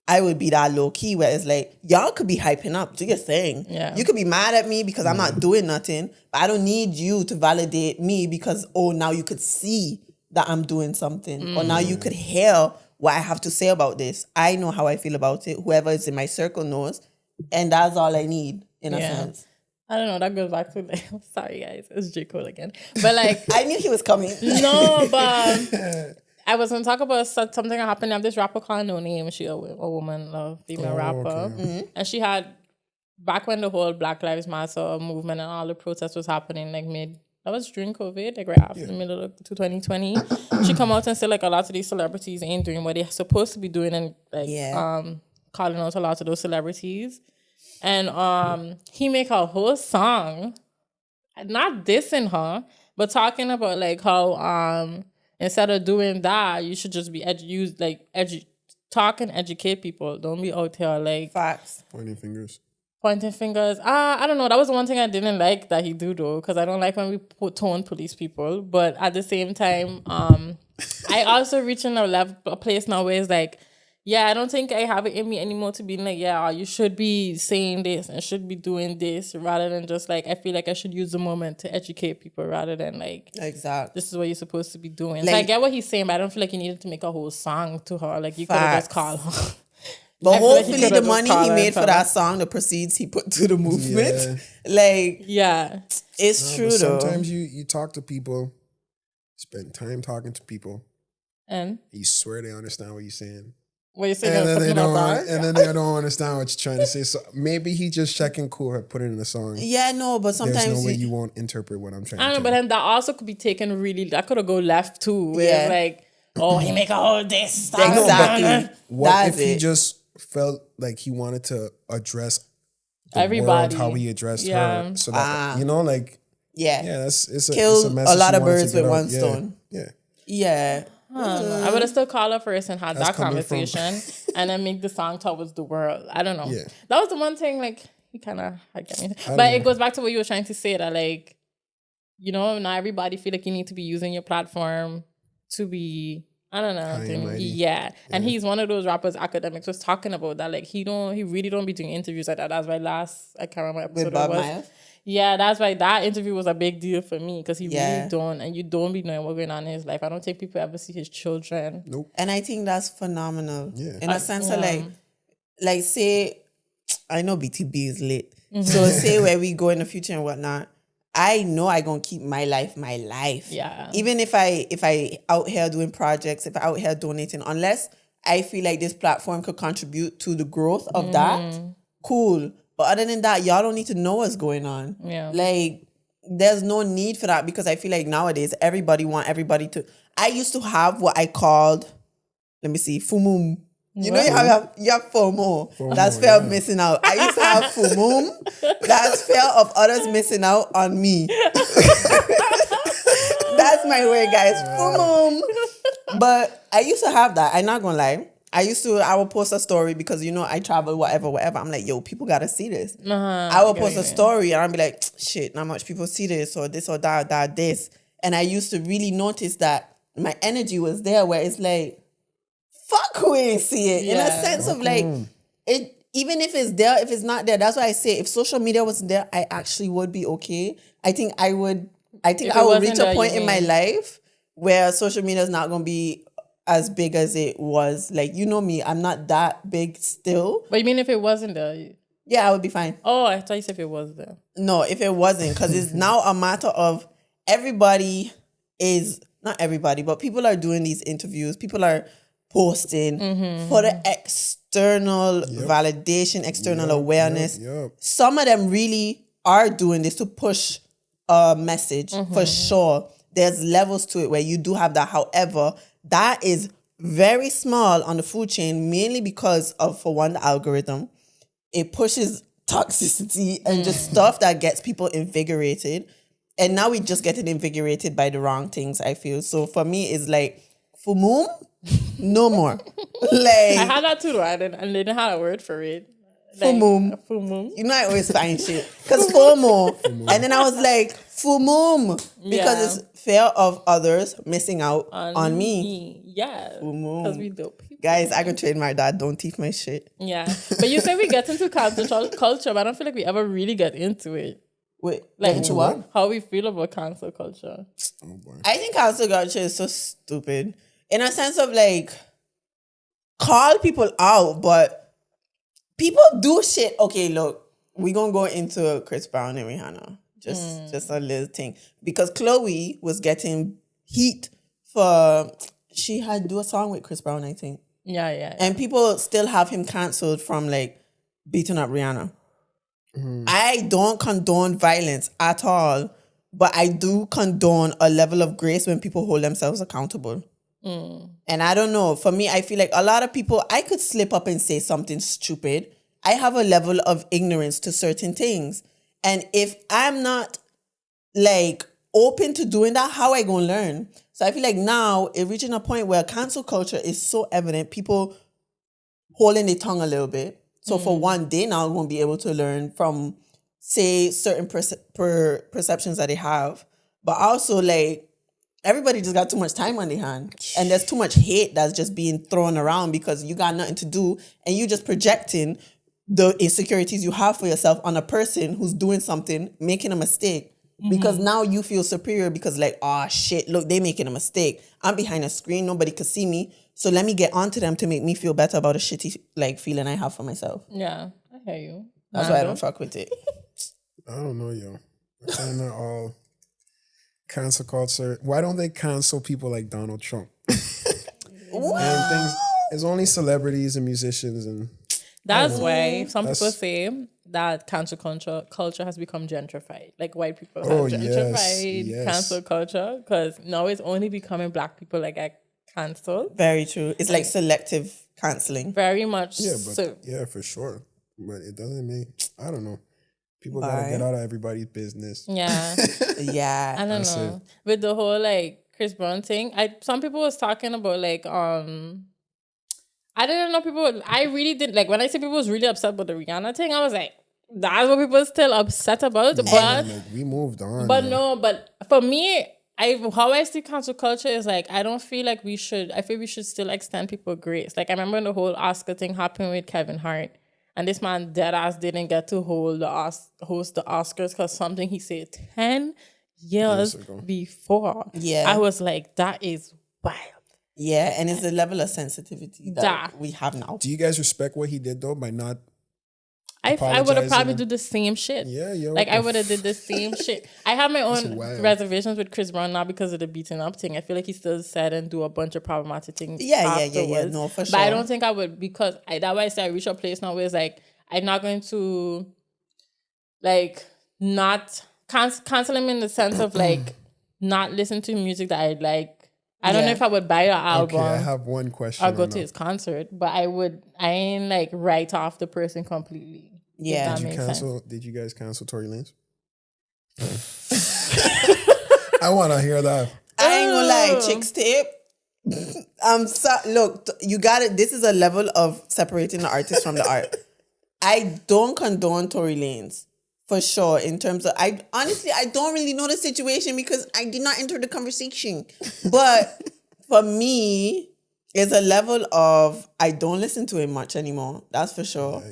I would be that low key where it's like, y'all could be hyping up, do your thing. Yeah. You could be mad at me because I'm not doing nothing, but I don't need you to validate me because, now you could see that I'm doing something, or now you could hear what I have to say about this. I know how I feel about it. Whoever is in my circle knows, and that's all I need. In a sense. I don't know. That goes back to like, sorry guys, it's J. Cole again. But like, I knew he was coming. No, but I was gonna talk about something that happened. I have this rapper called No Name. She a woman, a female rapper, and she had back when the whole Black Lives Matter movement and all the protests was happening. Like that was during COVID, like right after the middle of 2020. She come out and said like a lot of these celebrities ain't doing what they're supposed to be doing, and like calling out a lot of those celebrities. And he make a whole song, not dissing her, but talking about like how instead of doing that, you should just be talk and educate people. Don't be out here like facts pointing fingers. I don't know. That was the one thing I didn't like that he do though, because I don't like when we tone police people. But at the same time, I also reaching a place now where it's like, I don't think I have it in me anymore to be like, you should be saying this and should be doing this, rather than just like, I feel like I should use the moment to educate people rather than like, exactly, this is what you're supposed to be doing. Like, so I get what he's saying, but I don't feel like you needed to make a whole song to her. Like, you could have just called her. But hopefully the money he made for that song, the proceeds he put to the movement, it's true though. Sometimes you talk to people, spend time talking to people, And you swear they understand what you're saying. what you saying? And then they don't understand what you're trying to say. So maybe he just checking cool or put it in a song. Yeah, no, but sometimes there's no way you won't interpret what I'm trying to I say. don't know, but then that also could be taken really, that could have go left too. Where Yeah. it's like, oh, he make a whole this stuff. Exactly. What That's if he it. just felt like he wanted to address the Everybody. world, how he addressed Yeah. her, so that you know, like Yeah. it's a Kill message a lot he of wanted to birds get with out. one stone. Yeah. Yeah. I would have still called her first and had That's that coming from- conversation and then make the song towards the world. I don't know. Yeah. That was the one thing, like, he kind of get me. don't But know. it goes back to what you were trying to say, that, like, you know, not everybody feel like you need to be using your platform to be, I don't know. High and mighty. Yeah. And he's one of those rappers Academics was talking about that. Like, he really don't be doing interviews like that. That's why I can't remember what With episode Bob it was. Myers. Yeah, that's why that interview was a big deal for me, because he Yeah. really don't, and you don't be knowing what's going on in his life. I don't think people ever see his children. Nope. And I think that's phenomenal. Yeah. In a sense of like say, I know BTB is lit. So say where we go in the future and whatnot, I know I gonna keep my life. Yeah. Even if I out here doing projects, if I out here donating, unless I feel like this platform could contribute to the growth of that, cool. But other than that, y'all don't need to know what's going on. Yeah. Like, there's no need for that, because I feel like nowadays everybody want everybody to. I used to have what I called, let me see, FUMUM. You know, you have FOMO. That's fear of missing out. I used to have FUMUM. That's fear of others missing out on me. That's my word, guys. FUMUM. But I used to have that. I'm not gonna lie. I would post a story because, you know, I travel, whatever. I'm like, yo, people gotta see this. I would post a story and I'd be like, shit, not much people see this or that, this. And I used to really notice that my energy was there where it's like, fuck who ain't see it. In a sense of like, it, even if it's there, if it's not there, that's why I say if social media wasn't there, I actually would be okay. I think I would reach a point in my life where social media is not gonna be as big as it was. Like, you know me, I'm not that big still. But you mean if it wasn't there? Yeah, I would be fine. Oh, I thought you said if it was there. No, if it wasn't, because it's now a matter of everybody is, not everybody, but people are doing these interviews. People are posting for the external validation, external awareness. Some of them really are doing this to push a message for sure. There's levels to it where you do have that. However, that is very small on the food chain, mainly because of, for one, the algorithm. It pushes toxicity and just stuff that gets people invigorated. And now we just getting invigorated by the wrong things, I feel. So for me, it's like, FUMUM, no more. Like, I had that too, though. I didn't have a word for it. FUMUM. FUMUM. You know, I always find shit. Because FOMO. And then I was like, FUMUM. Because it's fear of others missing out on me. Yeah. Because we dope people. Guys, I could trademark that. Don't teach my shit. Yeah. But you say we get into cancel culture, but I don't feel like we ever really get into it. Wait, Like, into what? How we feel about cancel culture. Oh boy. I think cancel culture is so stupid. In a sense of like, call people out, but people do shit. Okay, look, we're going to go into Chris Brown and Rihanna. Just a little thing. Because Chloe was getting heat for, she had do a song with Chris Brown, I think. Yeah. And people still have him cancelled from like beating up Rihanna. I don't condone violence at all, but I do condone a level of grace when people hold themselves accountable. And I don't know, for me, I feel like a lot of people, I could slip up and say something stupid. I have a level of ignorance to certain things. And if I'm not like open to doing that, how I gonna learn? So I feel like now it's reaching a point where cancel culture is so evident, people holding their tongue a little bit. So for one, they now won't be able to learn from, say, certain perceptions that they have. But also, like, everybody just got too much time on their hand. And there's too much hate that's just being thrown around because you got nothing to do. And you just projecting the insecurities you have for yourself on a person who's doing something, making a mistake. Because now you feel superior because like, oh shit, look, they making a mistake. I'm behind a screen, nobody could see me. So let me get onto them to make me feel better about a shitty like feeling I have for myself. Yeah, I hear you. That's why I don't fuck with it. I don't know, yo. I find that all cancel culture. Why don't they cancel people like Donald Trump? and things. It's only celebrities and musicians, and that's why some people say that cancel culture has become gentrified. Like white people have gentrified cancel culture because now it's only becoming black people like get canceled. Very true. It's like selective canceling. Very much. Yeah, but so. Yeah, for sure. But it doesn't make. I don't know. People gotta get out of everybody's business. Yeah. Yeah. I don't know. With the whole like Chris Brown thing, some people was talking about like I didn't know people. I really did like when I say people was really upset about the Rihanna thing. I was like, that's what people are still upset about. But like, we moved on. But but for me, how I see cancel culture is like I don't feel like we should. I feel we should still extend people grace. Like I remember when the whole Oscar thing happened with Kevin Hart, and this man dead ass didn't get to host the Oscars because something he said 10 years before. Yeah, I was like, that is wild. Yeah, and it's the level of sensitivity that we have now. Do you guys respect what he did though by not? I would have probably did the same shit. Yeah, yo. Like I would have did the same shit. I have my own reservations with Chris Brown now because of the beating up thing. I feel like he still said and do a bunch of problematic things. Yeah. No, for sure. But I don't think I would because that's why I say I reach a place now where it's like I'm not going to like not cancel him in the sense of like not listen to music that I like. I don't know if I would buy an album. Okay, I have one question. Or go to his concert, but I ain't like write off the person completely. Yeah. Did you guys cancel Tory Lanez? I want to hear that. I ain't gonna lie, Chicks Tape. Look, you got it. This is a level of separating the artist from the art. I don't condone Tory Lanez. For sure, in terms of, I don't really know the situation because I did not enter the conversation. But for me, it's a level of, I don't listen to him much anymore. That's for sure.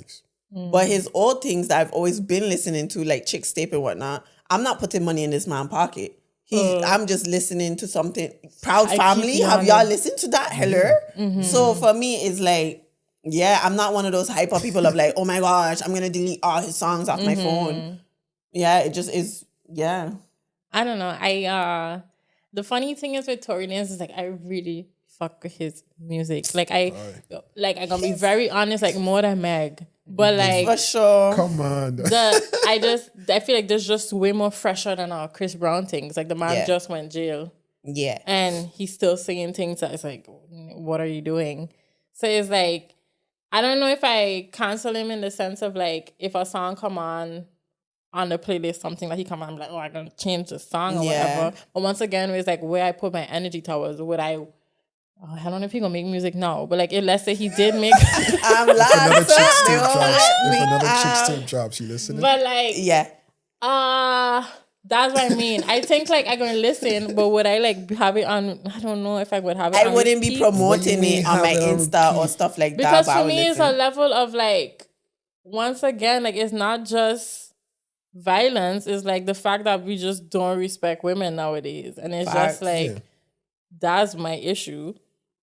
But his old things that I've always been listening to, like Chick Tape and whatnot, I'm not putting money in this man's pocket. I'm just listening to something. Proud Family, have y'all listened to that? Hello? Mm-hmm. So for me, it's like, yeah, I'm not one of those hyper people of like, oh my gosh, I'm going to delete all his songs off my phone. Yeah, it just is, yeah. I don't know. The funny thing is with Tory Lanez is like, I really fuck with his music. Like, I'm going to be very honest, like more than Meg. But like, for sure. Come on. I feel like there's just way more fresher than our Chris Brown things. Like the man just went jail. Yeah. And he's still singing things that it's like, what are you doing? So it's like, I don't know if I cancel him in the sense of like, if a song come on the playlist, something that he come on, I'm like, oh, I'm going to change the song or whatever. But once again, it's like where I put my energy towards, I don't know if he going to make music now, but like, let's say he did make... I'm if another Chick's Tape drops, you listening? But like... Yeah. That's what I mean. I think like I'm gonna listen, but would I like have it on? I don't know if I would have it. I wouldn't be promoting it on my Insta or stuff like that. Because for me, it's a level of like, once again, like it's not just violence. It's like the fact that we just don't respect women nowadays, and it's just like that's my issue.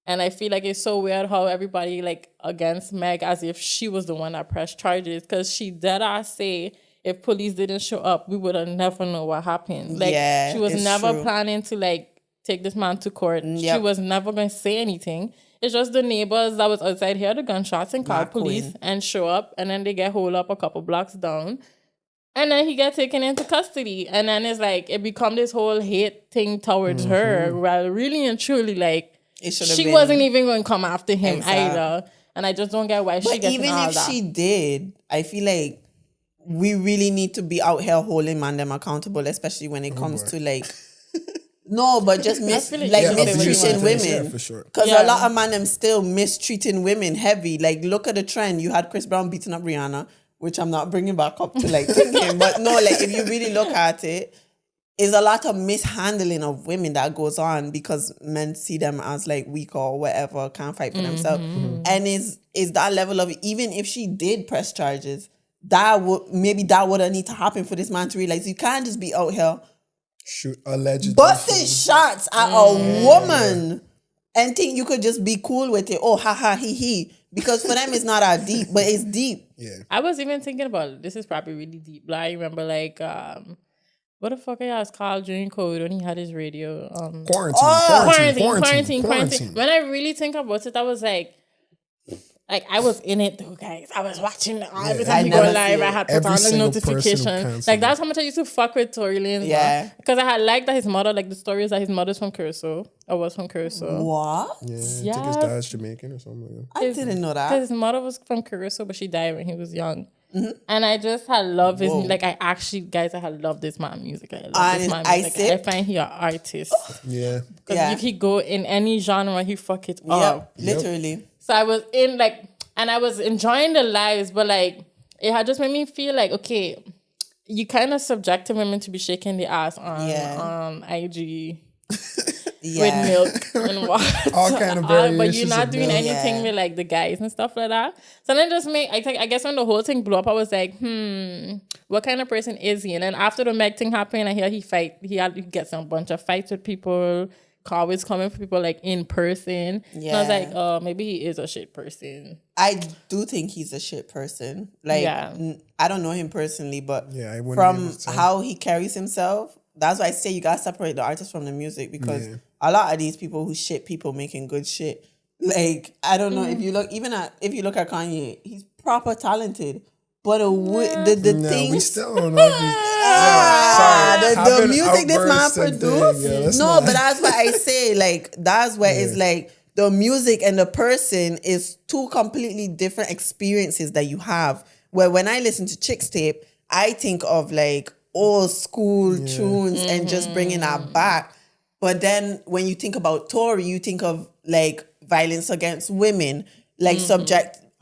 And I feel like it's so weird how everybody like against Meg as if she was the one that pressed charges because she did say. If police didn't show up, we would have never know what happened. Like she was never planning to like take this man to court. She was never going to say anything. It's just the neighbors that was outside hear the gunshots and call police and show up, and then they get holed up a couple blocks down, and then he get taken into custody, and then it's like it become this whole hate thing towards her. While really and truly, like she wasn't even going to come after him either, and I just don't get why she gets all that. Even if she did, I feel like. We really need to be out here holding man them accountable, especially when it comes to like no, but just mistreating women. For sure. Because a lot of man them still mistreating women heavy. Like look at the trend. You had Chris Brown beating up Rihanna, which I'm not bringing back up to like thinking, but no, like if you really look at it, is a lot of mishandling of women that goes on because men see them as like weak or whatever, can't fight for themselves. And is that level of even if she did press charges. That would need to happen for this man to realize you can't just be out here allegedly busting shots at a woman and think you could just be cool with it. Oh, ha ha he. Because for them it's not that deep, but it's deep. Yeah. I was even thinking about this is probably really deep. Like I remember like what the fuck are y'all called during COVID when he had his radio? Quarantine. When I really think about it, I was like I was in it though, guys. I was watching every time he go live. I had put on the notification. Like that's how much I used to fuck with Tory Lanez. Yeah, because I had liked that his mother, like the stories that his mother's from Curacao or was from Curacao. What? Yeah, I think his dad's Jamaican or something like that. I didn't know that. Because his mother was from Curacao, but she died when he was young. And I just had loved his like I had loved this man music. I love this man music. I find he an artist. Yeah. Because if he go in any genre, he fuck it up. Literally. So I was in and I was enjoying the lives, but like it had just made me feel like, okay, you kind of subjecting women to be shaking the ass on IG with milk and water. All kind of variations. But you're not doing anything with like the guys and stuff like that. So then I guess when the whole thing blew up, I was like, what kind of person is he? And then after the Meg thing happened, I hear he gets a bunch of fights with people. Always coming for people like in person. Yeah. And I was like, oh, maybe he is a shit person. I do think he's a shit person. Like, I don't know him personally, but from how he carries himself, that's why I say you gotta separate the artist from the music, because a lot of these people who shit people making good shit. Like, I don't know if you look at Kanye, he's proper talented. But the things... we still don't know if the music this man produced. But that's why I say, like, that's where it's like the music and the person is two completely different experiences that you have. Where when I listen to Chicks Tape, I think of like old school tunes and just bringing that back. But then when you think about Tory, you think of like violence against women, like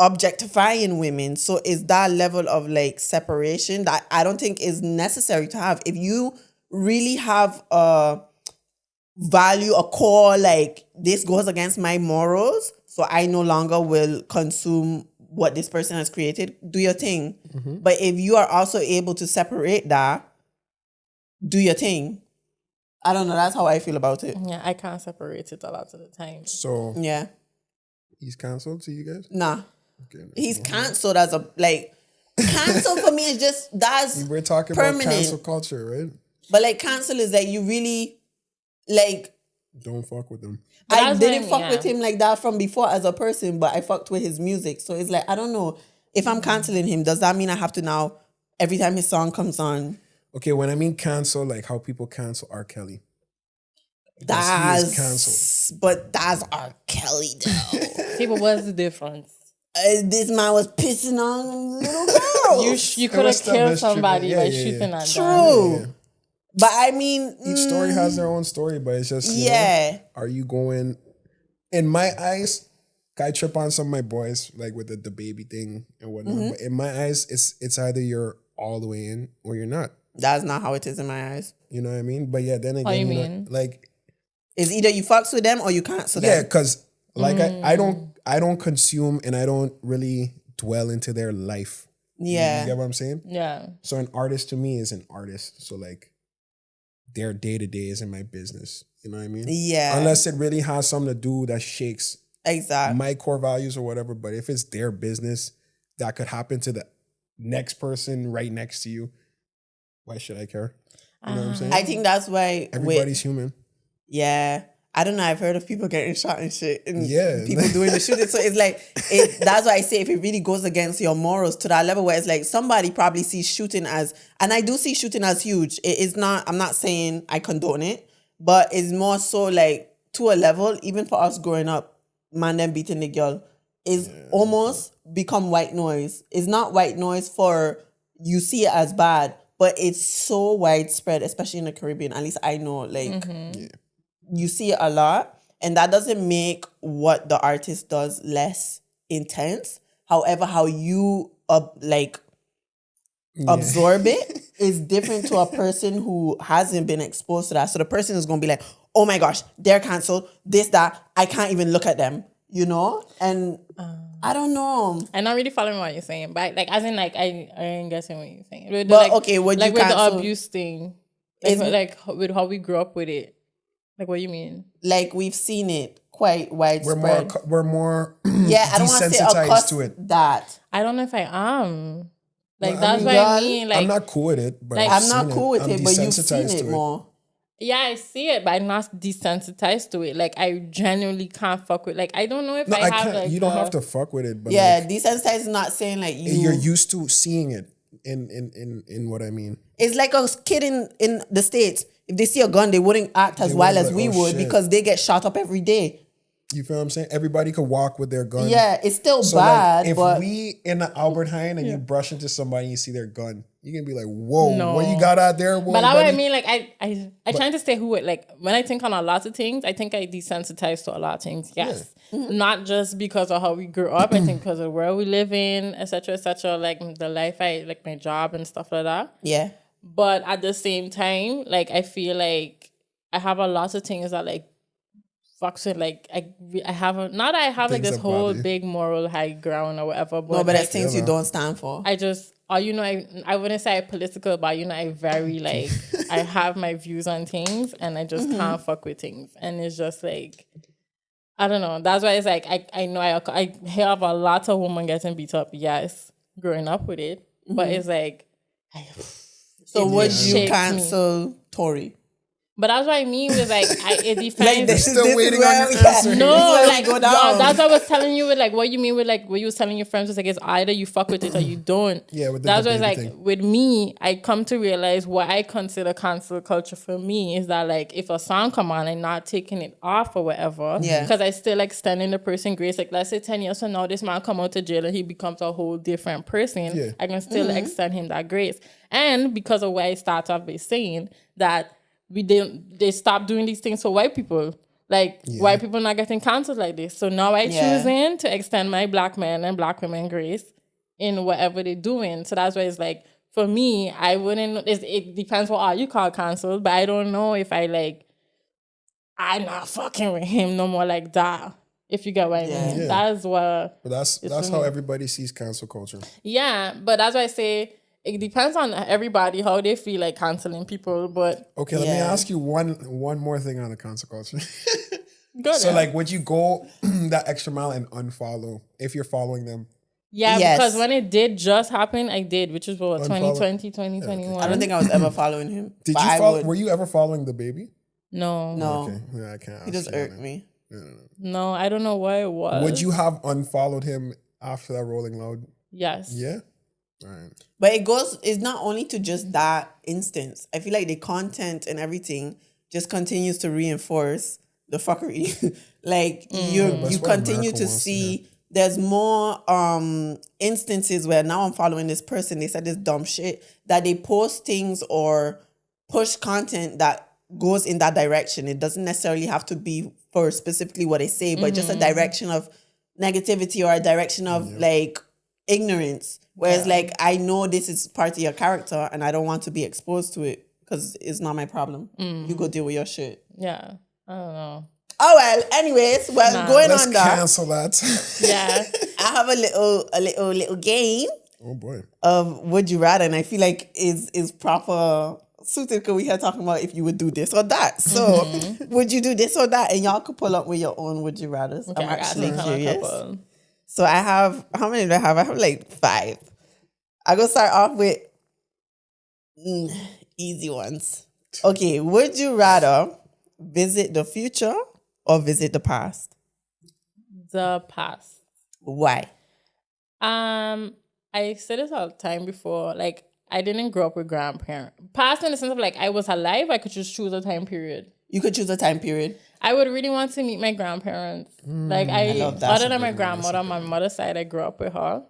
objectifying women. So is that level of like separation that I don't think is necessary to have. If you really have a value, a core, like this goes against my morals, so I no longer will consume what this person has created, do your thing. But if you are also able to separate that, do your thing. I don't know, that's how I feel about it. Yeah, I can't separate it a lot of the time. So yeah, he's cancelled to you guys? Nah. Okay, he's cancelled as a like cancel for me is just that's we're talking permanent. About cancel culture, right? But like cancel is that you really like don't fuck with him. I didn't fuck with him like that from before as a person, but I fucked with his music. So it's like I don't know if I'm canceling him. Does that mean I have to now every time his song comes on? Okay, when I mean cancel, like how people cancel R. Kelly. That's canceled. But that's R. Kelly though. See, but what's the difference? This man was pissing on little girls. you could have killed somebody by shooting at them. True. But I mean... each story has their own story, but it's just, you know, are you going... In my eyes, I trip on some of my boys, like with the baby thing and whatnot. But in my eyes, it's either you're all the way in or you're not. That's not how it is in my eyes. You know what I mean? But yeah, then again... What do you mean? Like... It's either you fucks with them or you cancel them. Yeah, because... Like I don't consume and I don't really dwell into their life. Yeah. You get what I'm saying? Yeah. So an artist to me is an artist. So like their day-to-day isn't my business. You know what I mean? Yeah. Unless it really has something to do that shakes my core values or whatever. But if it's their business that could happen to the next person right next to you, why should I care? You know what I'm saying? I think that's why everybody's human. Yeah. I don't know. I've heard of people getting shot and shit, and people doing the shooting. So it's like that's why I say if it really goes against your morals to that level where it's like somebody probably sees shooting as, and I do see shooting as huge. It is not. I'm not saying I condone it, but it's more so like to a level. Even for us growing up, man, them beating the girl is almost become white noise. It's not white noise for you see it as bad, but it's so widespread, especially in the Caribbean. At least I know, like. You see it a lot, and that doesn't make what the artist does less intense. However, how you absorb it is different to a person who hasn't been exposed to that. So the person is going to be like, oh my gosh, they're canceled, this, that, I can't even look at them, you know? And I don't know. I'm not really following what you're saying, but like, as in like, I ain't guessing what you're saying. But like, okay, what like you with cancel? the abuse thing, like with how we grew up with it. Like, what do you mean? Like, we've seen it quite widespread. We're more I don't want to say desensitized to it. That. I don't know if I am. Like, Well, that's what I mean. Like, I'm not cool with it, but like, I've I'm not seen cool with I'm it, but you've desensitized seen to it more. yeah, I see it, but I'm not desensitized to it. Like, I genuinely can't fuck with. Like, I don't know if No, I have can't. like You don't have to fuck with it, but Yeah, like, desensitized is not saying like you're used to seeing it in what I mean. It's like a kid in the States. If they see a gun, they wouldn't act as They wild wouldn't as be like, we "Oh, would shit." because they get shot up every day. You feel what I'm saying? Everybody could walk with their gun. Yeah, it's still So bad, like, if but we in the Albert Heijn and you brush into somebody and you see their gun, you can be like, "Whoa, what you got out there, boy?" But that's what I buddy? mean. Like, I trying to stay who it. Like, when I think on a lot of things, I think I desensitized to a lot of things. Yes, not just because of how we grew up. I think because of where we live in, etc., etc. Like the life like my job and stuff like that. yeah. But at the same time, like I feel like I have a lot of things that like fucks with. Like I have not that I have like Things this that whole bother you. big moral high ground or whatever. But No, but like, that's things you don't stand for. I just, I wouldn't say I'm political, but I very like, I have my views on things and I just can't fuck with things. And it's just like, I don't know. That's why it's like, I know I have a lot of women getting beat up, yes, growing up with it. But it's like, So it would shakes you me. cancel Tory? But that's what I mean with like, it defines. Like this still is waiting where- on your yeah, answer. this is No, where we like go down. that's what I was telling you with like what you mean with like what you was telling your friends was like it's either you fuck with it or you don't. Yeah, with the that's what it's debate like thing. with me. I come to realize what I consider cancel culture for me is that like if a song come on and not taking it off or whatever, Yeah. because I still extending the person grace. Like let's say 10 years from now, this man come out to jail and he becomes a whole different person. Yeah. I can still extend him that grace, and because of what I start off by saying that. They stopped doing these things for white people. Like white people not getting canceled like this. So now I choosing to extend my black men and black women grace in whatever they're doing. So that's why it's like for me, I wouldn't. It depends what all you call canceled, but I don't know if I like. I'm not fucking with him no more like that. If you get what I mean, Yeah. that's what. But that's for how me. everybody sees cancel culture. Yeah, but that's why I say. It depends on everybody how they feel like canceling people, but Okay, let me Yeah. ask you one more thing on the cancel culture. good. So like, would you go that extra mile and unfollow if you're following them? Yeah, Yes. because when it did just happen, I did, which was what, Unfollow. 2020, 2021? I don't think I was ever following him. Did but you I follow? would. Were you ever following the baby? No. No, Okay, yeah, I can't. he ask just you irked that. me. No, I don't know what it was. Would you have unfollowed him after that Rolling Loud? Yes. Yeah. All right. But it's not only to just that instance. I feel like the content and everything just continues to reinforce the fuckery. Like that's you what continue America to wants to see there's more instances where now I'm following this person, they said this dumb shit, that they post things or push content that goes in that direction. It doesn't necessarily have to be for specifically what they say, but just a direction of negativity or a direction of like ignorance. Whereas like I know this is part of your character and I don't want to be exposed to it because it's not my problem. You go deal with your shit. Yeah. I don't know. Oh well, anyways, going Let's on that, cancel that. Yeah. I have a little game Oh boy. of would you rather, and I feel like is proper suited because we had talking about if you would do this or that. So would you do this or that? And y'all could pull up with your own would you rather. Okay, I'm I gotta actually think on a curious. couple. So I have, how many do I have? I have like 5. I'm going to start off with easy ones. Okay, would you rather visit the future or visit the past? The past. Why? I said this all the time before. Like, I didn't grow up with grandparents. Past in the sense of like I was alive, I could just choose a time period. You could choose a time period. I would really want to meet my grandparents. Like I love that. other than my grandmother, my mother's side, I grew up with her.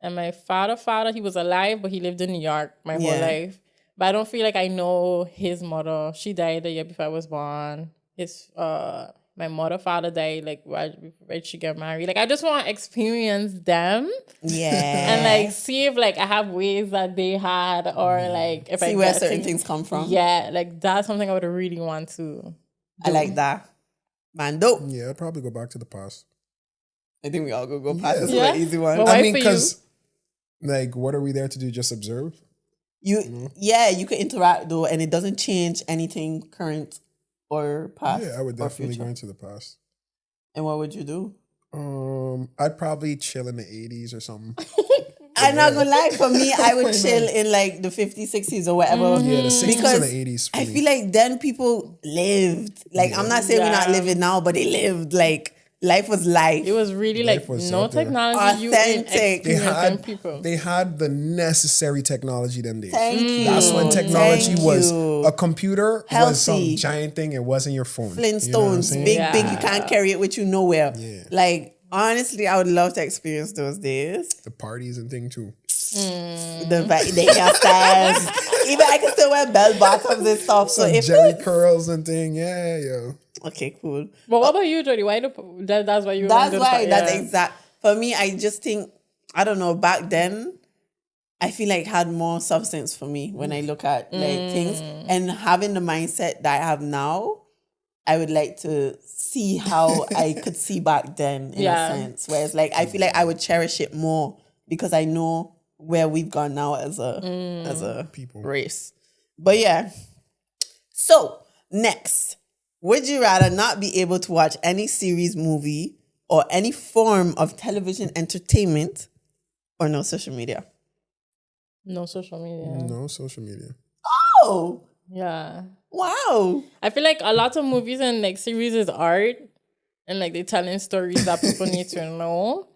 And my father, he was alive, but he lived in New York my whole life. But I don't feel like I know his mother. She died the year before I was born. My father died like right she got married. Like I just want to experience them. Yeah. And like see if like I have ways that they had or like if See I where get certain things come from. Yeah, like that's something I would really want to. I like that. Mando. Yeah, I'd probably go back to the past. I think we all go past this Yeah. one, easy one. Well, I Why mean, for you? because like, what are we there to do? Just observe? You could interact though, and it doesn't change anything current or past. Yeah, I would or definitely future. go into the past. And what would you do? I'd probably chill in the 80s or something. I'm not gonna lie. For me, I would chill in like the 50s, 60s or whatever. Yeah, the 60s because and the 80s. I feel like then people lived. Like I'm not saying we're not living now, but they lived. Like life was life. It was really Life like was no out there. technology. Authentic. They had the necessary technology them days. Thank you. That's when technology Thank was you. a computer was some Healthy. giant thing. It wasn't your phone. Flintstones, You know what I'm saying? big. You can't carry it with you nowhere. Yeah. Like honestly, I would love to experience those days. The parties and thing too. The hairstyles. Even I can still wear bell bottoms and stuff. So if Jerry curls and thing. Yeah, yo. okay, cool. But what about you, Jody? Why that's why you? That's why. That's exact. For me, I just think I don't know. Back then, I feel like had more substance for me when I look at like things and having the mindset that I have now. I would like to see how I could see back then in a sense. Whereas like I feel like I would cherish it more because I know where we've gone now as a People. race. But yeah. So next, would you rather not be able to watch any series, movie, or any form of television entertainment or no social media? No social media. No social media. Oh, Yeah. wow. I feel like a lot of movies and like series is art and like they're telling stories that people need to know.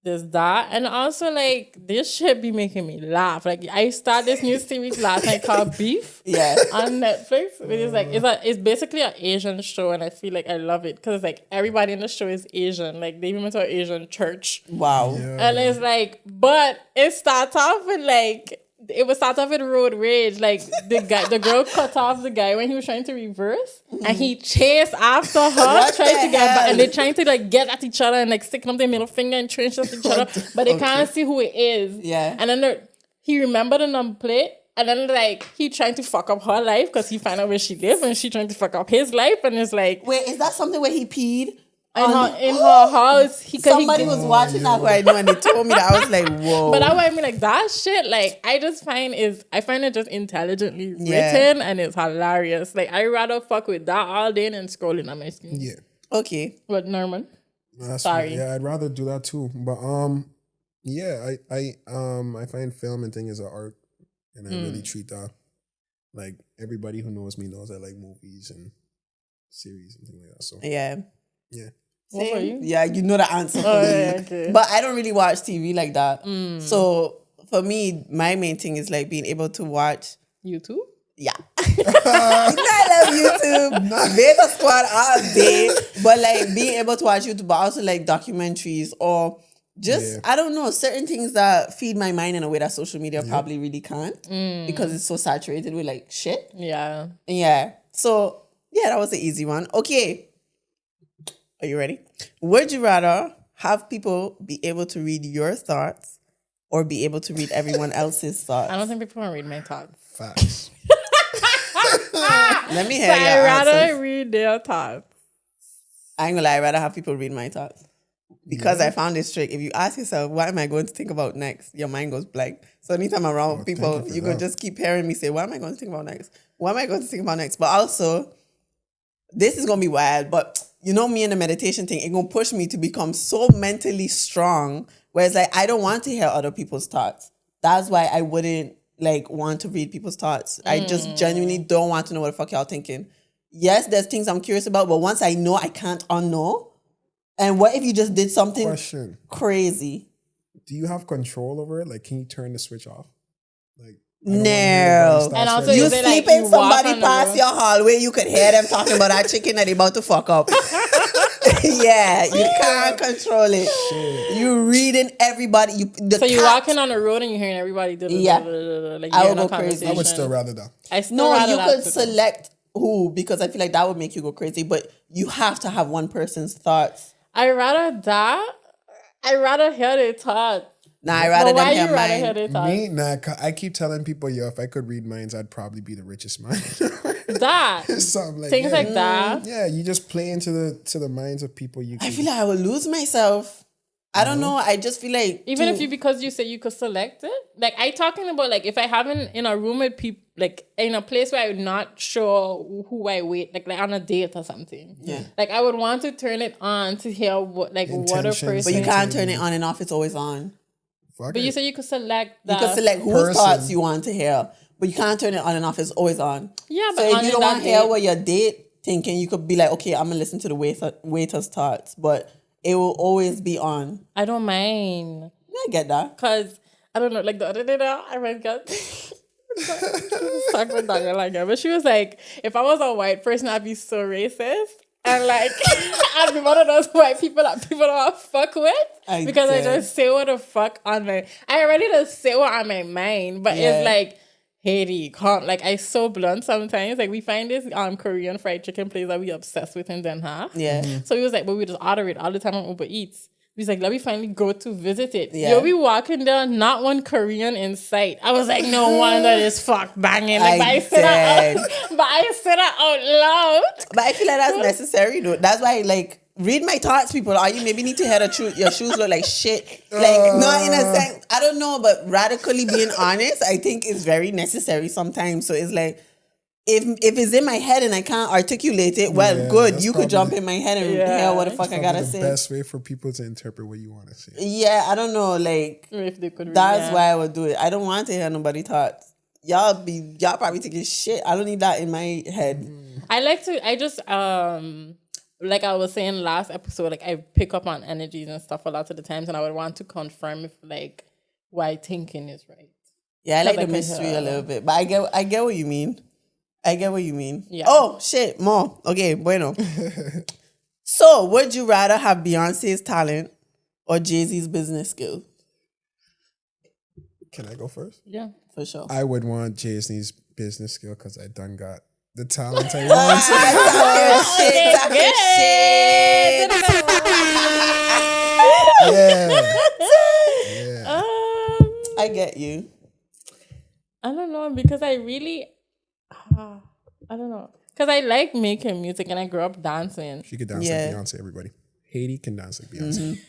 There's that. And also like this shit be making me laugh. Like I started this new series last night called Beef Yeah. on Netflix. Which is like it's basically an Asian show and I feel like I love it because like everybody in the show is Asian. Like they even went to an Asian church. Wow. Yeah. And it's like, but it starts off with like it would start off with road rage. Like the girl cut off the guy when he was trying to reverse, and he chased after her, What trying the to get back, hell? and they're trying to like get at each other and like sticking up their middle finger and trench at each other, but they can't see who it is. Yeah. And then he remembered the number plate. And then, like, he trying to fuck up her life because he found out where she lives, and she trying to fuck up his life. And it's like, Wait, is that something where he peed? in her house. Somebody was watching that right now and they told me that. I was like, whoa. But that's what I mean, like, that shit, like, I find it just intelligently written and it's hilarious. Like, I rather fuck with that all day than scrolling on my screen. Yeah. Okay. But Norman? That's Sorry. Right. Yeah, I'd rather do that too. But yeah, I find film and thing as an art, and I really treat that. Like everybody who knows me knows I like movies and series and things like that. So Yeah. yeah. What about you? Yeah, you know the answer for me. Yeah, okay. But I don't really watch TV like that. So for me, my main thing is like being able to watch. YouTube? Yeah. I love YouTube. Beta Squad all day. But like being able to watch YouTube, but also like documentaries or just, I don't know, certain things that feed my mind in a way that social media probably really can't because it's so saturated with like shit. Yeah. Yeah. So yeah, that was an easy one. Okay. Are you ready? Would you rather have people be able to read your thoughts or be able to read everyone else's thoughts? I don't think people want to read my thoughts. Facts. Let me hear So your I'd rather answers. read their thoughts. I ain't gonna lie, I'd rather have people read my thoughts. Because I found this trick. If you ask yourself, what am I going to think about next? Your mind goes blank. So anytime I'm around people, you could just keep hearing me say, what am I going to think about next? What am I going to think about next? But also, this is going to be wild, but you know me and the meditation thing, it's going to push me to become so mentally strong, whereas like, I don't want to hear other people's thoughts. That's why I wouldn't like want to read people's thoughts. I just genuinely don't want to know what the fuck y'all thinking. Yes, there's things I'm curious about, but once I know, I can't unknow. And what if you just did something crazy? Do you have control over it? Like, can you turn the switch off? Like, no. And also, you is it sleep like in you walk somebody on the past road? your hallway, you could hear them talking about that chicken that they about to fuck up. Yeah, you can't control it. You reading everybody. So you're walking on the road and you're hearing everybody. Like I you're would in a go crazy. I would still rather that. You could select who, because I feel like that would make you go crazy, but you have to have one person's thoughts. I'd rather that. I'd rather hear their thoughts. Nah, I'd rather them hear mine. Me, nah, I keep telling people, yo, if I could read minds, I'd probably be the richest man. That. Something like Things like that. Yeah, you just play into the minds of people. I feel like I would lose myself. I don't know. I just feel like Even because you say you could select it. Like I talking about like if I haven't in a room with people, like in a place where I'm not sure who I wait, like on a date or something. Yeah. Like I would want to turn it on to hear what a person. But you can't turn it on and off. It's always on. But you said you could select You could select whose person. thoughts you want to hear, but you can't turn it on and off. It's always on. Yeah, but so if you don't want to hear date, what your date thinking, you could be like, okay, I'm gonna listen to the waiter's thoughts, but it will always be on. I don't mind. I get that. Cause I don't know, like the other day now, I went got talking with Daniel like that, but she was like, if I was a white person, I'd be so racist. And like, I'd be one of those white people that people don't want to fuck with. I just say what the fuck on my... I already just say what on my mind. But it's like, Haiti, can't... Like, I so blunt sometimes. Like, we find this Korean fried chicken place that we obsessed with in Den Haag. Yeah. So he was like, but we just order it all the time on Uber Eats. He's like, let me finally go to visit it. Yeah. You'll be walking there, not one Korean in sight. I was like, no wonder this fuck banging. Like, but I said that out loud. But I feel like that's necessary, though. That's why, like, read my thoughts, people. Or you maybe need to hear the truth. Your shoes look like shit. Like, not in a sense, I don't know, but radically being honest, I think is very necessary sometimes. So it's like, if it's in my head and I can't articulate it, well, good. You could jump in my head and hear what the fuck I gotta say. The best way for people to interpret what you want to say. Yeah, I don't know. Like, if they could that's why I would do it. I don't want to hear nobody thoughts. Y'all probably thinking shit. I don't need that in my head. I just like I was saying last episode, like I pick up on energies and stuff a lot of the times, and I would want to confirm if like why thinking is right. Yeah, I like the mystery a little bit, but I get what you mean. Yeah. Oh, shit, more. Okay, bueno. So, would you rather have Beyonce's talent or Jay-Z's business skill? Can I go first? Yeah, for sure. I would want Jay-Z's business skill because I done got the talent I want. Yeah. I get you. I don't know, because I really... I don't know. Because I like making music and I grew up dancing. She could dance like Beyonce, everybody. Haiti can dance like Beyonce.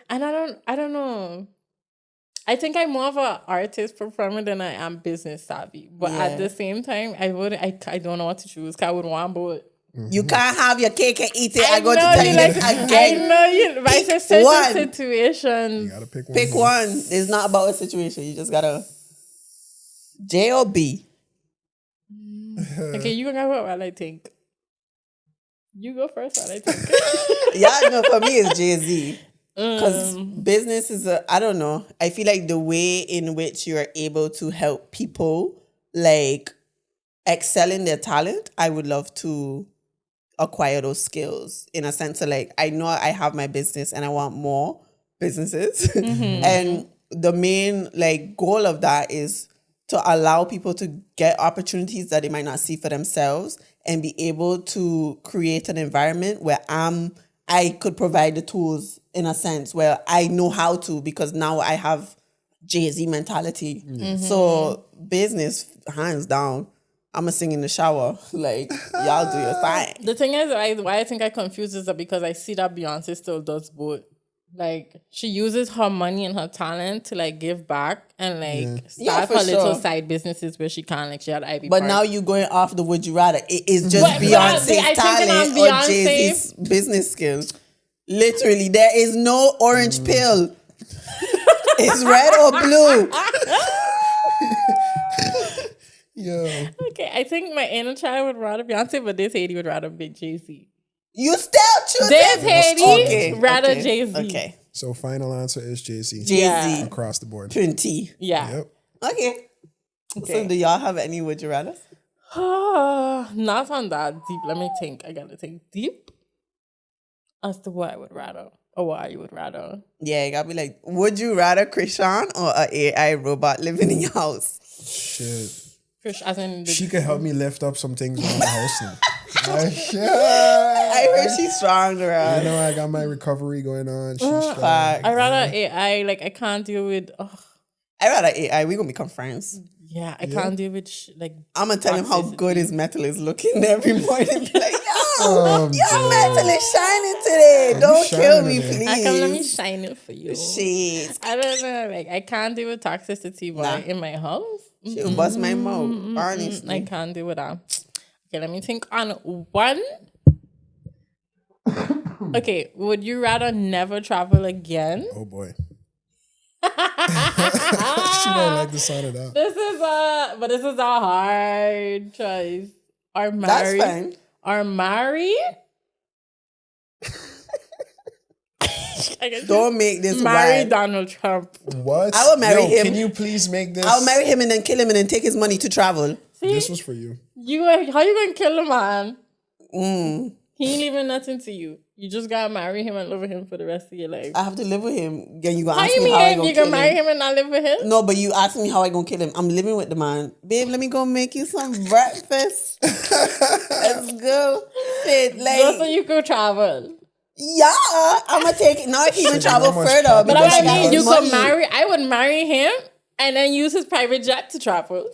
I don't know. I think I'm more of an artist performer than I am business savvy. But at the same time, I don't know what to choose because I would want both. You can't have your cake and eat it. I know you. But it's a certain situation. You gotta pick one. Pick one. It's not about a situation. You just gotta J or B. Okay, you can go while I think. You go first while I think. Yeah, no, for me it's Jay-Z. Because business is I don't know. I feel like the way in which you're able to help people like excel in their talent, I would love to acquire those skills in a sense of like, I know I have my business and I want more businesses. And the main like goal of that is to allow people to get opportunities that they might not see for themselves and be able to create an environment where I could provide the tools in a sense where I know how to, because now I have Jay-Z mentality. So business, hands down, I'm going to sing in the shower. Like, y'all do your thing. The thing is, why I think I confuse is that because I see that Beyonce still does both. Like, she uses her money and her talent to, like, give back and, like, start her little side businesses where she can. Like, she had Ivy But Park. now you're going off the would you rather. It is just Beyonce's talent or Jay-Z's business skills. Literally, there is no orange pill. It's red or blue. Yeah. Okay, I think my inner child would rather Beyonce, but this Haiti would rather be Jay-Z. You still choose this Haiti rather Jay-Z. Okay. So final answer is Jay-Z. Jay-Z. Across the board. 20. Yeah. Yep. Okay. So do y'all have any would you rather? Not on that deep. Let me think. I gotta think deep as to what I would rather or what you would rather. Yeah, you gotta be like, would you rather Krishan or an AI robot living in your house? Shit. As in she could help me lift up some things around the house now. I heard she's strong, girl. You know, I got my recovery going on. She's strong. I rather AI. Like, I can't deal with. I rather AI. We gonna become friends. Yeah, I can't deal with like. I'm gonna tell him how good his metal is looking every morning. Be like, yo, your metal is shining today. Don't kill me, please. Let me shine it for you. Shit. I don't know. Like, I can't deal with toxicity in my house. She'll bust my mouth. Honestly, I can't deal with that. Okay, let me think on one. Okay, would you rather never travel again? Oh boy. She don't like the sound of that. This is a hard choice. Or That's marry. fine. Or marry. Don't make this marry wild. Donald Trump. What? I will marry him. Can you please make this? I'll marry him and then kill him and then take his money to travel. See? This was for you. How you gonna kill a man? He ain't leaving nothing to you. You just gotta marry him and live with him for the rest of your life. I have to live with him. Then you gonna How ask you me how I mean gonna you kill gonna marry him? him and not live with him? No, but you asked me how I gonna kill him. I'm living with the man. Babe, let me go make you some breakfast. Let's go. Shit, Just so like, you could travel. yeah, I'm gonna take it. Now I can even Shit, travel how much further. property But because I I got mean, his you money. could marry. I would marry him and then use his private jet to travel.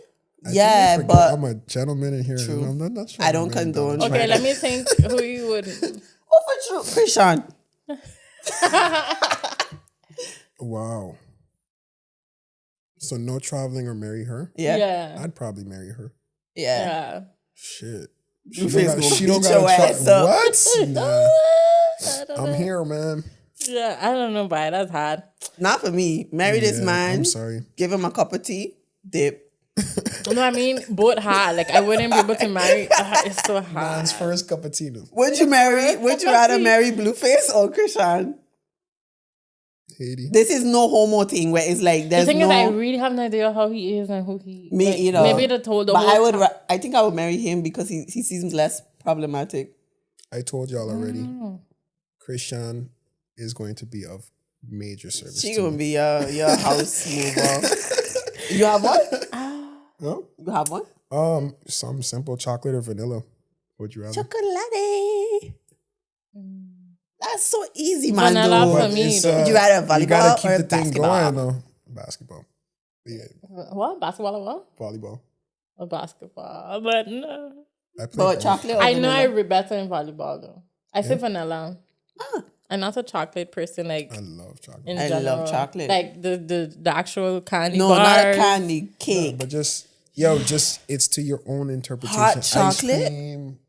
Yeah, forget but I'm a gentleman in here. True. And I'm not sure I don't condone. Okay, let me think who you would. Oh, for true, Christian. Wow. So no traveling or marry her? Yeah, Yeah. I'd probably marry her. yeah. Yeah. Shit. Blueface gonna She don't beat your gotta ass up. What? Nah. I don't know. I'm here, man. Yeah, I don't know, but that's hard. Not for me. Marry this Yeah, man. I'm sorry. Give him a cup of tea. Dip. You know what I mean? Both hard. Like I wouldn't be able to marry. It's so hard. Man's first cup of tea. though. Would you rather marry Blueface or Christian? Haiti. This is no homo thing where it's like The there's thing no. is, I really have no idea how he is and who he. Me like, either. Maybe the told the but whole time. I think I would marry him because he seems less problematic. I told y'all already. Christian is going to be of major service. She to gonna me. be your house mover. You have one? No? You have one? Some simple chocolate or vanilla. Would you rather? Chocolate. That's so easy, man. Vanilla Though. for But me, it's, though. Would you rather volleyball you gotta keep or the thing basketball? going though. Basketball. Yeah, What? Basketball or what? volleyball. Or basketball. But no. I play But both. chocolate or I know vanilla? I read better in volleyball though. I say vanilla. I'm not a chocolate person like I love chocolate. in I general. love chocolate. Like the actual candy No, bars. not a candy cake. But just it's to your own interpretation. Hot Ice chocolate? cream,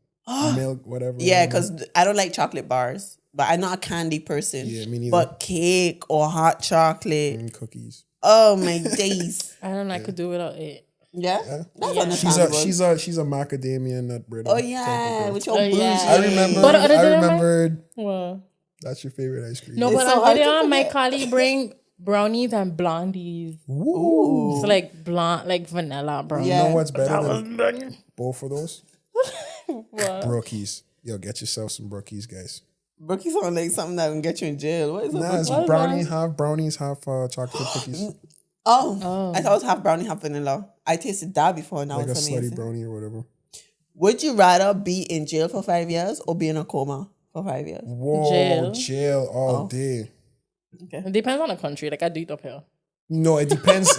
milk, whatever. Yeah, whatever. because I don't like chocolate bars, but I'm not a candy person. Yeah, me neither. But cake or hot chocolate, And cookies. oh my days. I don't know, I could do without it. Yeah, that's Yeah. understandable. She's a macadamia nut bread. Oh yeah, with your Oh, bougie. yeah. I remember. But other I than that, rememred. Well, That's your favorite ice cream. no, It's but so on hard to video, my forget. colleague bring brownies and blondies. Ooh. It's like blonde, like vanilla brownies. Yeah. You know what's better That was than banging. both of those? What? Brookies. Yo, get yourself some Brookies, guys. Brookie sound like something that can get you in jail. What is Nah, it's it? brownies, half chocolate cookies. Oh, I thought it was half brownie, half vanilla. I tasted that before, and that Like a was slutty amazing. brownie or whatever. Would you rather be in jail for 5 years or be in a coma for 5 years? Whoa, Jail. jail all day. It depends on the country. Like I do it up here. No, it depends.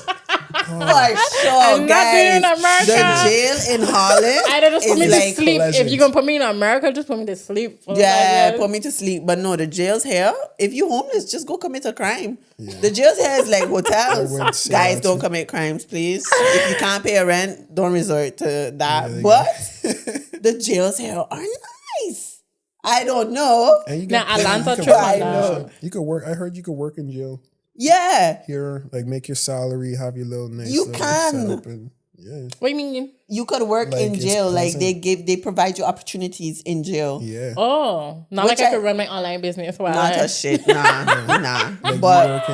For sure, I'm not doing guys. America. The jail in Holland Either just put me is to like sleep. pleasant. If you're gonna put me in America, just put me to sleep. For yeah, 5 years. put me to sleep. But no, the jails here, if you homeless, just go commit a crime. The jails here is like hotels. wouldn't say Guys, that don't too. commit crimes, please. If you can't pay a rent, don't resort to that. there you But the jails here are nice. I don't know. And you Now, Atlanta you can trip work- I on know. that. You could work. I heard you could work in jail Yeah, here, like make your salary, have your little nice. You little can. setup and, yeah, What do you mean? you could work Like, in it's jail. Like pleasant. they provide you opportunities in jail. yeah. Oh, not Which like I I- could run my online business. While Not I, a shit, nah. Like But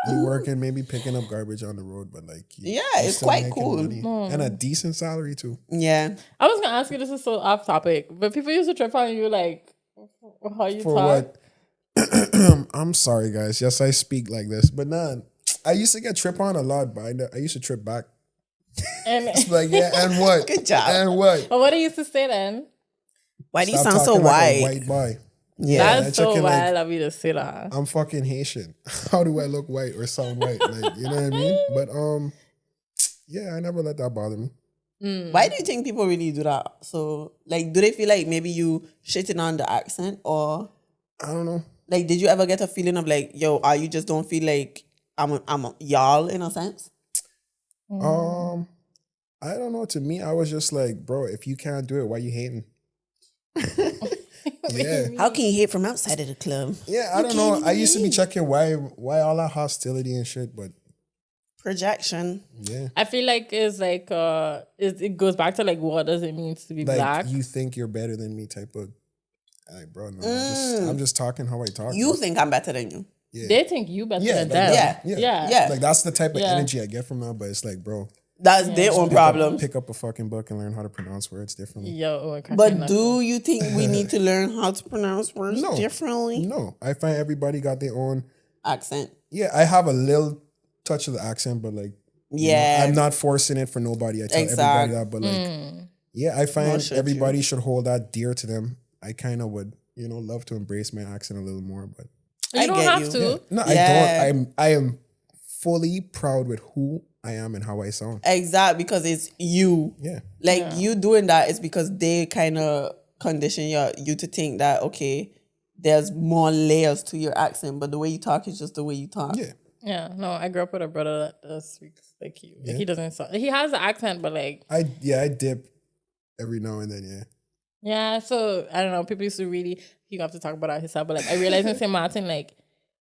you working maybe picking up garbage on the road, but like Yeah, you're it's still quite making cool. money. And a decent salary too. yeah, I was gonna ask you. This is so off topic, but people used to trip on you like how you For talk. what? I'm sorry, guys. Yes, I speak like this, but nah. I used to get trip on a lot, but I used to trip back. And Like, yeah, and what? Good job. And what? but what do you used to say then? why do you Stop sound so talking like a white? white boy. Yeah, That's I so check it wild like- of you to say that. I'm fucking Haitian. How do I look white or sound white? Like, you know what I mean? But yeah, I never let that bother me. why do you think people really do that? So, like, do they feel like maybe you shitting on the accent, or I don't know. like, did you ever get a feeling of like, yo, you just don't feel like I'm a y'all in a sense? I don't know. To me, I was just like, bro, if you can't do it, why you hating? Yeah. How can you hate from outside of the club? Yeah, I don't know. I used to be checking why all that hostility and shit, but Projection. yeah. I feel like it's like it goes back to like what does it mean to be Like black? you think you're better than me type of like, bro, no, I'm just talking how I talk. You bro. think I'm better than you. Yeah. They think you better than like them. that. Yeah. Like that's the type of Yeah. energy I get from that, but it's like, bro, That's their own problem. pick up a fucking book and learn how to pronounce words differently. Yo, But do you think we need to learn how to pronounce words No. differently? No, I find everybody got their own. Accent. Yeah, I have a little touch of the accent, but like, Yeah. I'm not forcing it for nobody. I tell everybody that, but like, yeah, I find should everybody should hold that dear to them. I kind of would, love to embrace my accent a little more, but You don't get have you. to. no, Yeah. I don't. I am fully proud with who I am and how I sound. Exactly, because it's you. Yeah, Like you doing that is because they kind of condition you to think that, okay, there's more layers to your accent, but the way you talk is just the way you talk. yeah. Yeah, no, I grew up with a brother that speaks like you. Like he doesn't sound, he has an accent, but like I dip every now and then. yeah. So I don't know. People used to really you have to talk about himself, but like I realized in St. Martin, like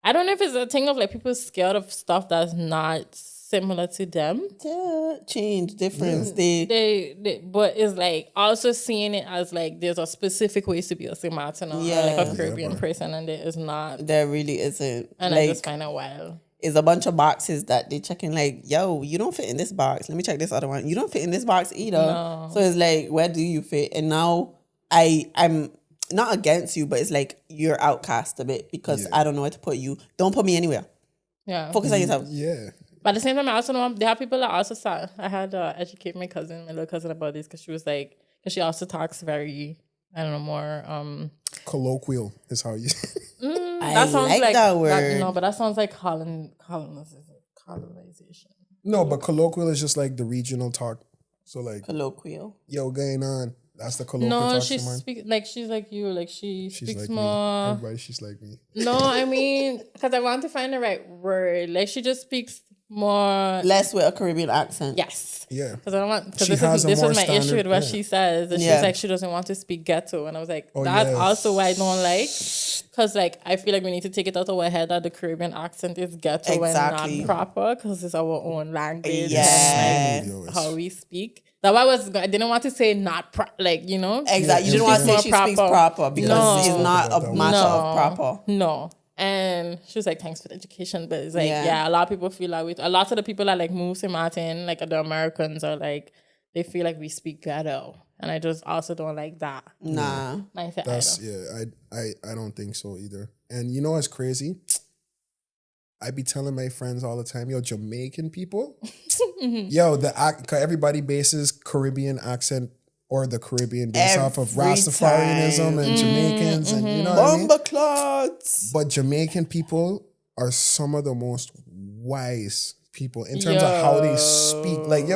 I don't know if it's a thing of like people scared of stuff that's not similar to them. Yeah, change, difference. But it's like also seeing it as like there's a specific way to be a St. Martin or like a Caribbean person, and there is not. There really isn't. And like, I just find it wild. It's a bunch of boxes that they checking like, yo, you don't fit in this box. Let me check this other one. You don't fit in this box either. No. So it's like, where do you fit? And now I'm not against you, but it's like you're outcast a bit because I don't know where to put you. Don't put me anywhere. Yeah. Focus on yourself. Yeah. But at the same time, I also know there are people that also start. I had to educate my little cousin about this because she was like, because she also talks very, I don't know, more. Colloquial is how you. I like that word. No, but that sounds like colonization. No, but colloquial is just like the regional talk. So like, Colloquial. yo, going on. That's the colloquial No, talk. she to mine. speaks like she's like you. Like she's speaks like more. me. Everybody, she's like me. No, I mean, because I want to find the right word. Like she just speaks more. Less with a Caribbean accent. Yes. Yeah. Because I don't want. Because She has a this more was my issue standard- with what yeah. she says. That Yeah. she's like she doesn't want to speak ghetto, and I was like, Oh, that's yes. also why I don't like. Because like I feel like we need to take it out of our head that the Caribbean accent is ghetto Exactly. and not proper because it's our own language. Yeah. And like, how we speak. That why I didn't want to say not Exactly. You Yeah, didn't want to say more she speaks proper because No. it's not a matter of proper. No. And she was like, thanks for the education. But it's like, Yeah. yeah, a lot of people feel like a lot of the people that like move to Martin, like the Americans are like, they feel like we speak ghetto. And I just also don't like that. Nah. Mindset That's either. I don't think so either. And you know what's crazy? I be telling my friends all the time, yo, Jamaican people, yo, everybody bases Caribbean accent or the Caribbean based off of Every Rastafarianism time. and Jamaicans and you know what I mean? Bomba clots. But Jamaican people are some of the most wise people in terms of how they speak. Like,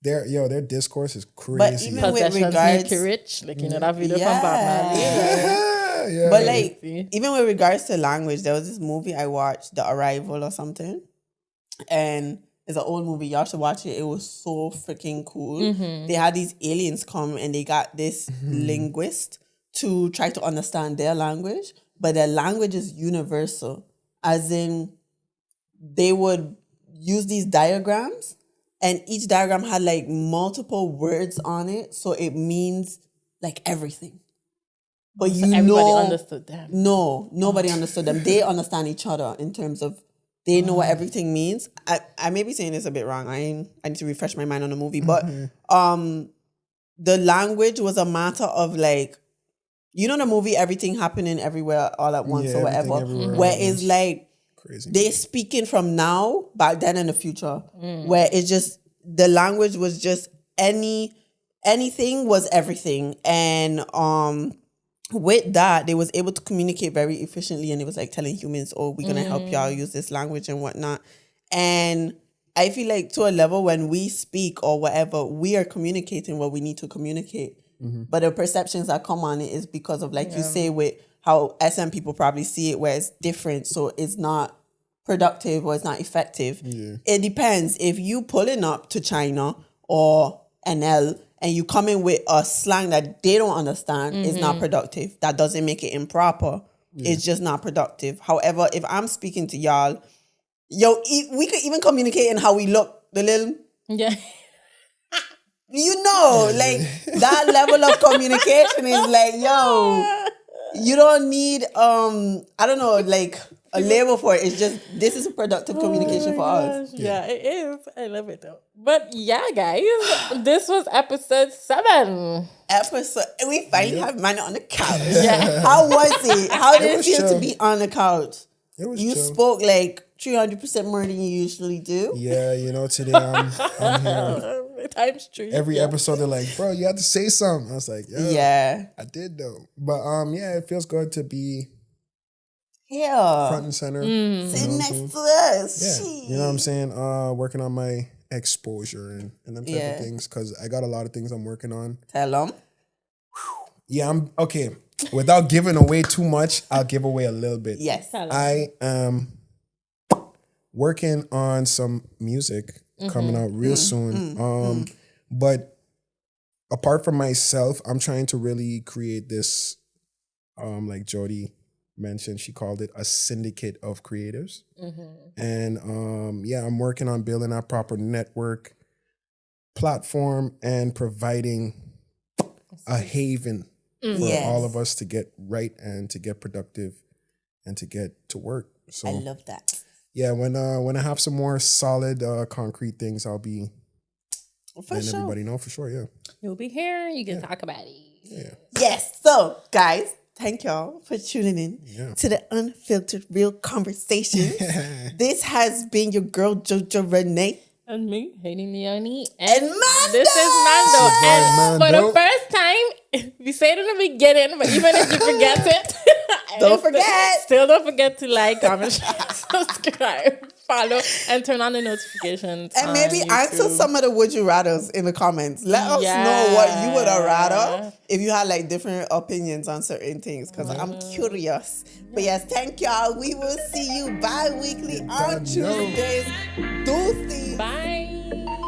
their discourse is crazy. even with Possessions regards- make you rich. Like, you know, that video Yeah. from Batman. yeah. But like, even with regards to language, there was this movie I watched, The Arrival or something, and it's an old movie. Y'all should watch it. It was so freaking cool. They had these aliens come and they got this linguist to try to understand their language, but their language is universal, as in they would use these diagrams, and each diagram had like multiple words on it, so it means like everything. But So everybody understood them. No, nobody understood them. They understand each other in terms of they know what everything means. I may be saying this a bit wrong. I need to refresh my mind on the movie. But the language was a matter of like, you know the movie Everything Happening Everywhere All at Once or Everything whatever, Everywhere All where at it's Once. like Crazy. they speaking from now, back then in the future, where it's just the language was just anything was everything. And with that, they was able to communicate very efficiently, and it was like telling humans, oh, we're gonna help y'all use this language and whatnot. And I feel like to a level when we speak or whatever, we are communicating what we need to communicate. But the perceptions that come on it is because of, like you say, with how SM people probably see it, where it's different, so it's not productive or it's not effective. It depends. If you pulling up to China or NL and you come in with a slang that they don't understand, is not productive. That doesn't make it improper. It's just not productive. However, if I'm speaking to y'all, we could even communicate in how we look. The little, you know, like that level of communication is like, yo, you don't need I don't know, like a label for it. It's just, this is a productive communication for us. Yeah, it is. I love it though. But yeah, guys, this was episode 7. We finally have Mando on the couch. Yeah. How was it? How did it feel chill. to be on the couch? It was You chill. spoke like 300% more than you usually do. Yeah, you know, today I'm here. Times 3. Every episode they're like, bro, you had to say something. I was like, Yeah. I did though. But yeah, it feels good to be Here. front and center. Sitting next to us. Yeah, Shit. you know what I'm saying? Working on my exposure and them type of things, because I got a lot of things I'm working on. Tell them. Yeah, I'm okay. Without giving away too much, I'll give away a little bit. Yes. I am working on some music coming out real soon. But apart from myself, I'm trying to really create this, like Jody mentioned, she called it a syndicate of creatives. And I'm working on building a proper network platform and providing a haven for all of us to get right and to get productive and to get to work. So I love that. yeah, when I have some more solid concrete things, I'll be letting everybody know for sure. Yeah. You'll be here. You can talk about it. Yeah. Yes. So, guys, thank y'all for tuning in to the Unfiltered Real Conversation. This has been your girl, JojoRenée. And me, HadieLeonie. And Mando! This is Mando. And for Mando. the first time, we said it in the beginning, but even if you forget it, Don't forget. Still don't forget to like, comment, share, subscribe, follow, and turn on the notifications. And maybe on answer YouTube. some of the would you rathers in the comments. Let us know what you would have rather if you had like different opinions on certain things, because I'm curious. But yes, thank y'all. We will see you bi-weekly on Tuesdays. Deuces. Bye.